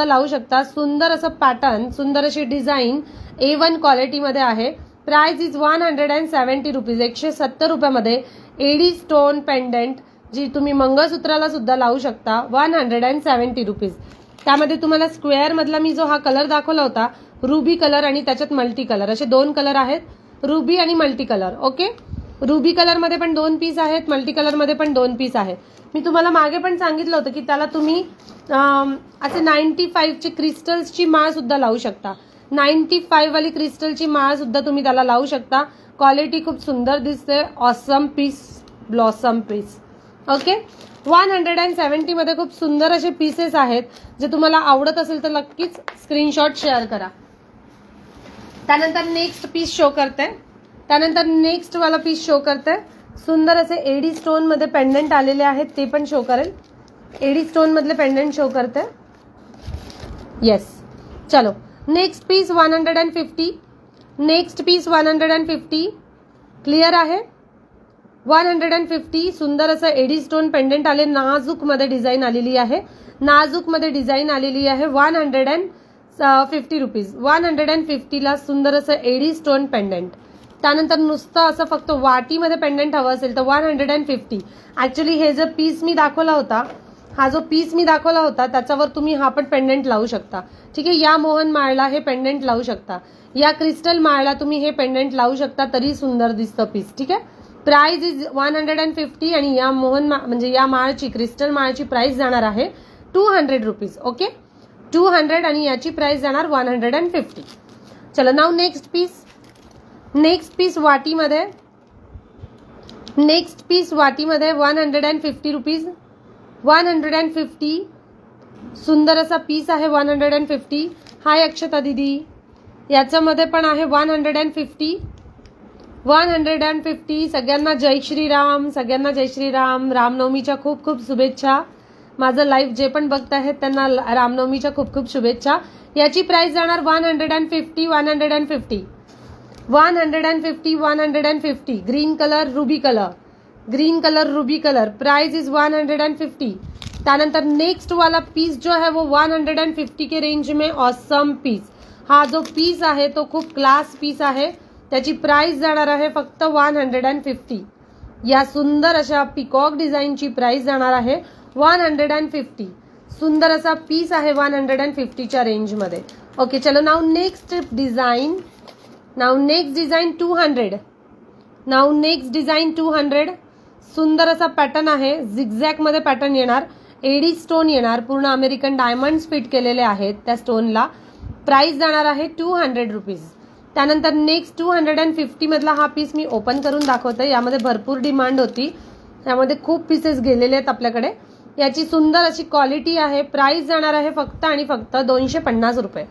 Speaker 1: लावू शकता. सुंदर असं पॅटर्न, सुंदर अशी डिझाईन A1 क्वालिटी मध्ये आहे. Price is 170 rupees. 170 रुपयामध्ये एडी स्टोन पेंडेंट जी तुम्ही मंगळसूत्राला सुद्धा लावू शकता. 170 रुपीज. त्यामध्ये तुम्हाला स्क्वेअर मधला मी जो हा कलर दाखवला होता रुबी कलर आणि त्याच्यात मल्टी कलर असे 2 कलर आहेत. रुबी आणि multi colour. Okay ruby colour मध्ये पण 2 पीस आहेत. मल्टी कलर मध्ये पण 2 पीस आहेत. मी तुम्हाला मागे पण सांगितलं होतं की त्याला तुम्ही असे 95 ची क्रिस्टल्सची माळ सुद्धा लावू शकता. 95 वाली क्रिस्टलची माळ सुद्धा तुम्ही त्याला लावू शकता. क्वालिटी खूप सुंदर दिसते. Awesome piece, blossom piece. Okay 170 मध्ये खूप सुंदर असे पीसेस आहेत. जे तुम्हाला आवडत असेल तर नक्कीच स्क्रीनशॉट शेअर करा. त्यानंतर नेक्स्ट पीस शो करते. नेक्स्ट वाला पीस शो करते. सुंदर असे एडी स्टोन मध्ये पेंडेंट आलेले आहेत. ते पण शो करेल. एडी स्टोन मधले पेंडेंट शो करते. येस चलो next piece 150. Next piece 150. Clear आहे. 150. सुंदर असं एडी स्टोन पेंडेंट आले. नाजूक मध्ये डिझाईन आलेली आहे. 150 रुपीज. 150 ला सुंदर असं एडी स्टोन पेंडेंट. त्यानंतर नुसतं असं फक्त वाटीमध्ये पेंडेंट हवं असेल तर 150. ऍक्च्युली हे जो पीस मी दाखवला होता त्याच्यावर तुम्ही हा पण पेंडेंट लावू शकता. ठीक आहे. या मोहन माळला हे पेंडेंट लावू शकता. या क्रिस्टल माळला तुम्ही हे पेंडेंट लावू शकता. तरी सुंदर दिसतं पीस. ठीक आहे. प्राइस इज 150 आणि या म्हणजे या माळची क्रिस्टल माळची प्राइस जाणार आहे 200 रुपीज. ओके 200 आणि याची प्राइस जाणार 150. चलो now next piece. Next piece वाटीमध्ये 150 रुपीज. 150. सुंदर असा पीस आहे 150. हाय अक्षता दीदी. याच्यामध्ये पण आहे 150. 150. सगळ्यांना जय श्रीराम. रामनवमीच्या खूप खूप शुभेच्छा. माझं लाईव्ह जे पण बघत आहेत त्यांना रामनवमीच्या खूप खूप शुभेच्छा. याची प्राइस जाणार 150. 150. Green colour ruby colour. Price is 150. त्यानंतर नेक्स्ट वाला पीस जो है वो 150 के रेंज में ऑसम पीस. हा जो पीस आहे तो खूप क्लास पीस आहे. त्याची प्राइस जाणार आहे फक्त 150. या सुंदर अशा पिकॉक डिझाईनची प्राइस जाणार आहे 150. सुंदर असा पीस आहे 150च्या रेंज मध्ये. ओके चलो नाउ नेक्स्ट डिझाइन. 200. सुंदर असा पॅटर्न आहे, झिगझॅग मध्ये पॅटर्न येणार, एडी स्टोन येणार, पूर्ण अमेरिकन डायमंड्स फिट केलेले आहेत त्या स्टोनला. प्राइस जाणार आहे 200 रुपीज. त्यानंतर नेक्स्ट 250 मधला हा पीस मी ओपन करून दाखवते. यामध्ये भरपूर डिमांड होती, यामध्ये खूप पीसेस गेलेले आहेत आपल्याकडे. याची सुंदर अशी क्वालिटी आहे. प्राइस जाणार आहे फक्त आणि फक्त 250 रुपये.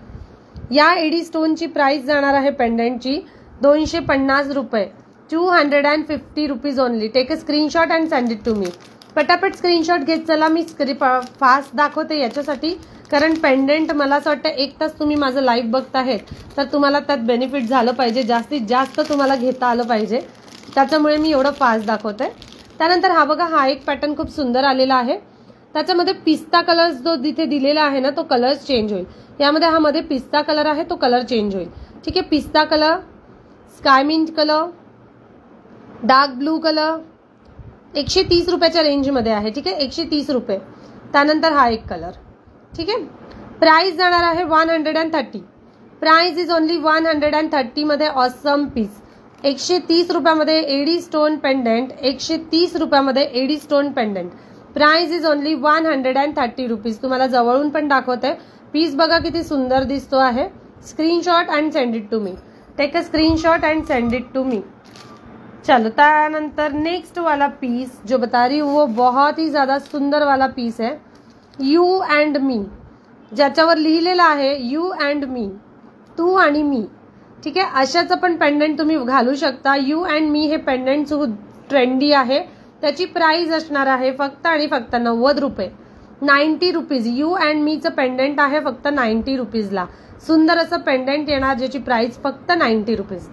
Speaker 1: या एडी स्टोनची प्राइस जाणार आहे पेंडेंटची 250 रुपये. 250 rupees only. Take a screenshot and send it to me. पटापट स्क्रीनशॉट घेत चला. मी फास्ट दाखवते याच्यासाठी, कारण पेंडेंट मला असं वाटतं 1 तास तुम्ही माझं लाईव्ह बघताहेत, तर तुम्हाला त्यात बेनिफिट झालं पाहिजे, जास्तीत जास्त तुम्हाला घेता आलं पाहिजे, त्याच्यामुळे मी एवढं फास्ट दाखवते. त्यानंतर हा बघा, हा एक पॅटर्न खूप सुंदर आलेला आहे. त्याच्यामध्ये पिस्ता कलर जो तिथे दिलेला आहे ना, तो कलर चेंज होईल. यामध्ये हा मध्ये पिस्ता कलर आहे, तो कलर चेंज होईल. ठीक आहे, पिस्ता colour, sky mint colour, dark blue colour, 130 रुपयाच्या रेंजमध्ये आहे. ठीक आहे, 130 रुपये. त्यानंतर हा एक कलर. ठीक आहे, प्राइस जाणार आहे 130. प्राइस इज ओनली 130 मध्ये. Awesome piece. 130 रुपयामध्ये एडी स्टोन पेंडेंट, 130 रुपयामध्ये AD stone pendant. Price is only 130 rupees. तुम्हाला जवळून पण दाखवते. पीस बघा किती सुंदर दिसतो आहे. Screenshot and send it to me. Take a screenshot and send it to me. चलो, त्यानंतर नेक्स्ट वाला पीस जो बता रही हूँ वो बहुत ही ज्यादा सुंदर वाला पीस है. यू अँड मी, ज्याच्यावर लिहिलेलं आहे यू अँड मी, तू आणि मी. ठीक आहे, अशाचं पण पेंडेंट तुम्ही घालू शकता. यू अँड मी हे पेंडेंट ट्रेंडी आहे. त्याची प्राइस असणार आहे फक्त आणि फक्त 90 रुपये. 90 रुपीज. यू अँड मीचं पेंडेंट आहे फक्त 90 रुपीजला. सुंदर असं पेंडेंट येणार, ज्याची प्राइस फक्त 90 रुपीज.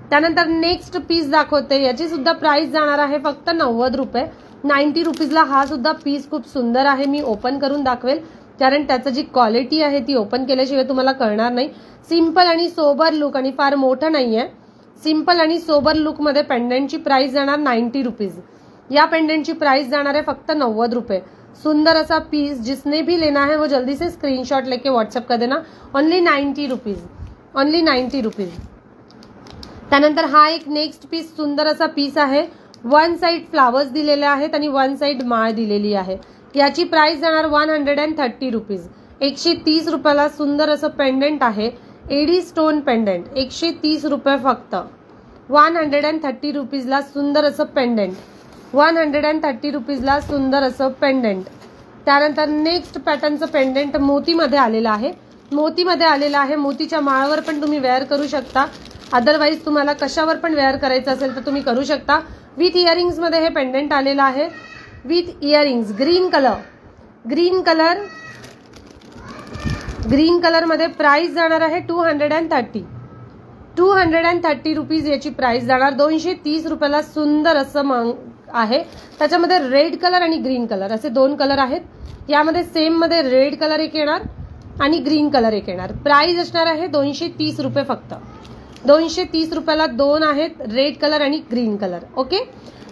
Speaker 1: त्यानंतर नेक्स्ट पीस दाखवते. याची सुद्धा प्राइस जाणार आहे फक्त 90 रुपये. 90 रुपीजला हा सुद्धा पीस खूप सुंदर आहे. मी ओपन करून दाखवेल, कारण त्याचं जी क्वालिटी आहे ती ओपन केल्याशिवाय तुम्हाला कळणार नाही. सिंपल आणि सोबर लुक, आणि फार मोठं नाहीये. सिंपल आणि सोबर लुक मध्ये पेंडेंटची प्राइस जाणार 90 रुपीज. या पेंडेंटची प्राइस जाणार है फक्त 90 रुपये. सुंदर ऐसा पीस. जिसने भी लेना है वो जल्दी से स्क्रीनशॉट लेके व्हाट्सअप कर देना. Only 90 rupees. Only 90 rupees. त्यानंतर हा एक नेक्स्ट पीस सुंदर असा पीस आहे. वन साइड फ्लावर्स दिलेले आहेत आणि वन साइड माळ दिलेली आहे. याची प्राइस जाणार 130 रुपीज. 130 रुपयाला सुंदर असं पेंडेंट आहे. एडी स्टोन पेंडेंट 130 रुपये फक्त. 130 रुपीजला सुंदर असं पेंडेंट. 130 रुपीजला सुंदर असं पेंडेंट. त्यानंतर नेक्स्ट पॅटर्नचं पेंडेंट मोतीमध्ये आलेलं आहे. मोतीमध्ये आलेलं आहे. मोतीच्या माळावर पण तुम्ही वेअर करू शकता. अदरवाइज तुम्हाला कशावर पण वेअर करायचं असेल तर तुम्ही करू शकता. विथ इयरिंग्स मध्ये हे पेंडेंट आलेलं आहे. With earrings. Green colour. Green colour. Green colour मध्ये प्राइस जाणार आहे 230. 230 रुपीज याची प्राइस जाणार. 230 रुपयाला सुंदर असं आहे. त्याच्यामध्ये रेड कलर आणि ग्रीन कलर असे 2 कलर आहेत. यामध्ये सेम मध्ये रेड कलर एक येणार आणि ग्रीन कलर एक येणार. प्राइस असणार आहे 230 रुपये फक्त. 230 रुपयाला 2 आहेत, रेड कलर आणि ग्रीन कलर. ओके,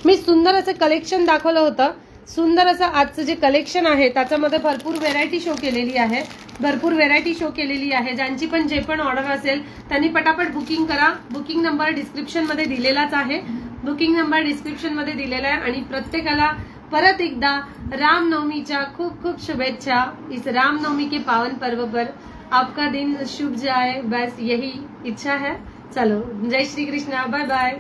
Speaker 1: मी सुंदर असं कलेक्शन दाखवलं होतं. सुंदर असं आजचं जे कलेक्शन आहे त्याच्यामध्ये भरपूर व्हेरायटी शो केलेली आहे. भरपूर व्हेरायटी शो केलेली आहे. ज्यांची पण जे पण ऑर्डर असेल त्यांनी पटापट बुकिंग करा. बुकिंग नंबर डिस्क्रिप्शन मध्ये दिलेलाच आहे. बुकिंग नंबर डिस्क्रिप्शन मध्ये दिलेला आहे. आणि प्रत्येकाला परत एकदा रामनवमीच्या खूप खूप शुभेच्छा. इस रामनवमी के पावन पर्व पर आपका दिन शुभ जाए, बस यही इच्छा है. चलो, जय श्री कृष्णा. Bye bye.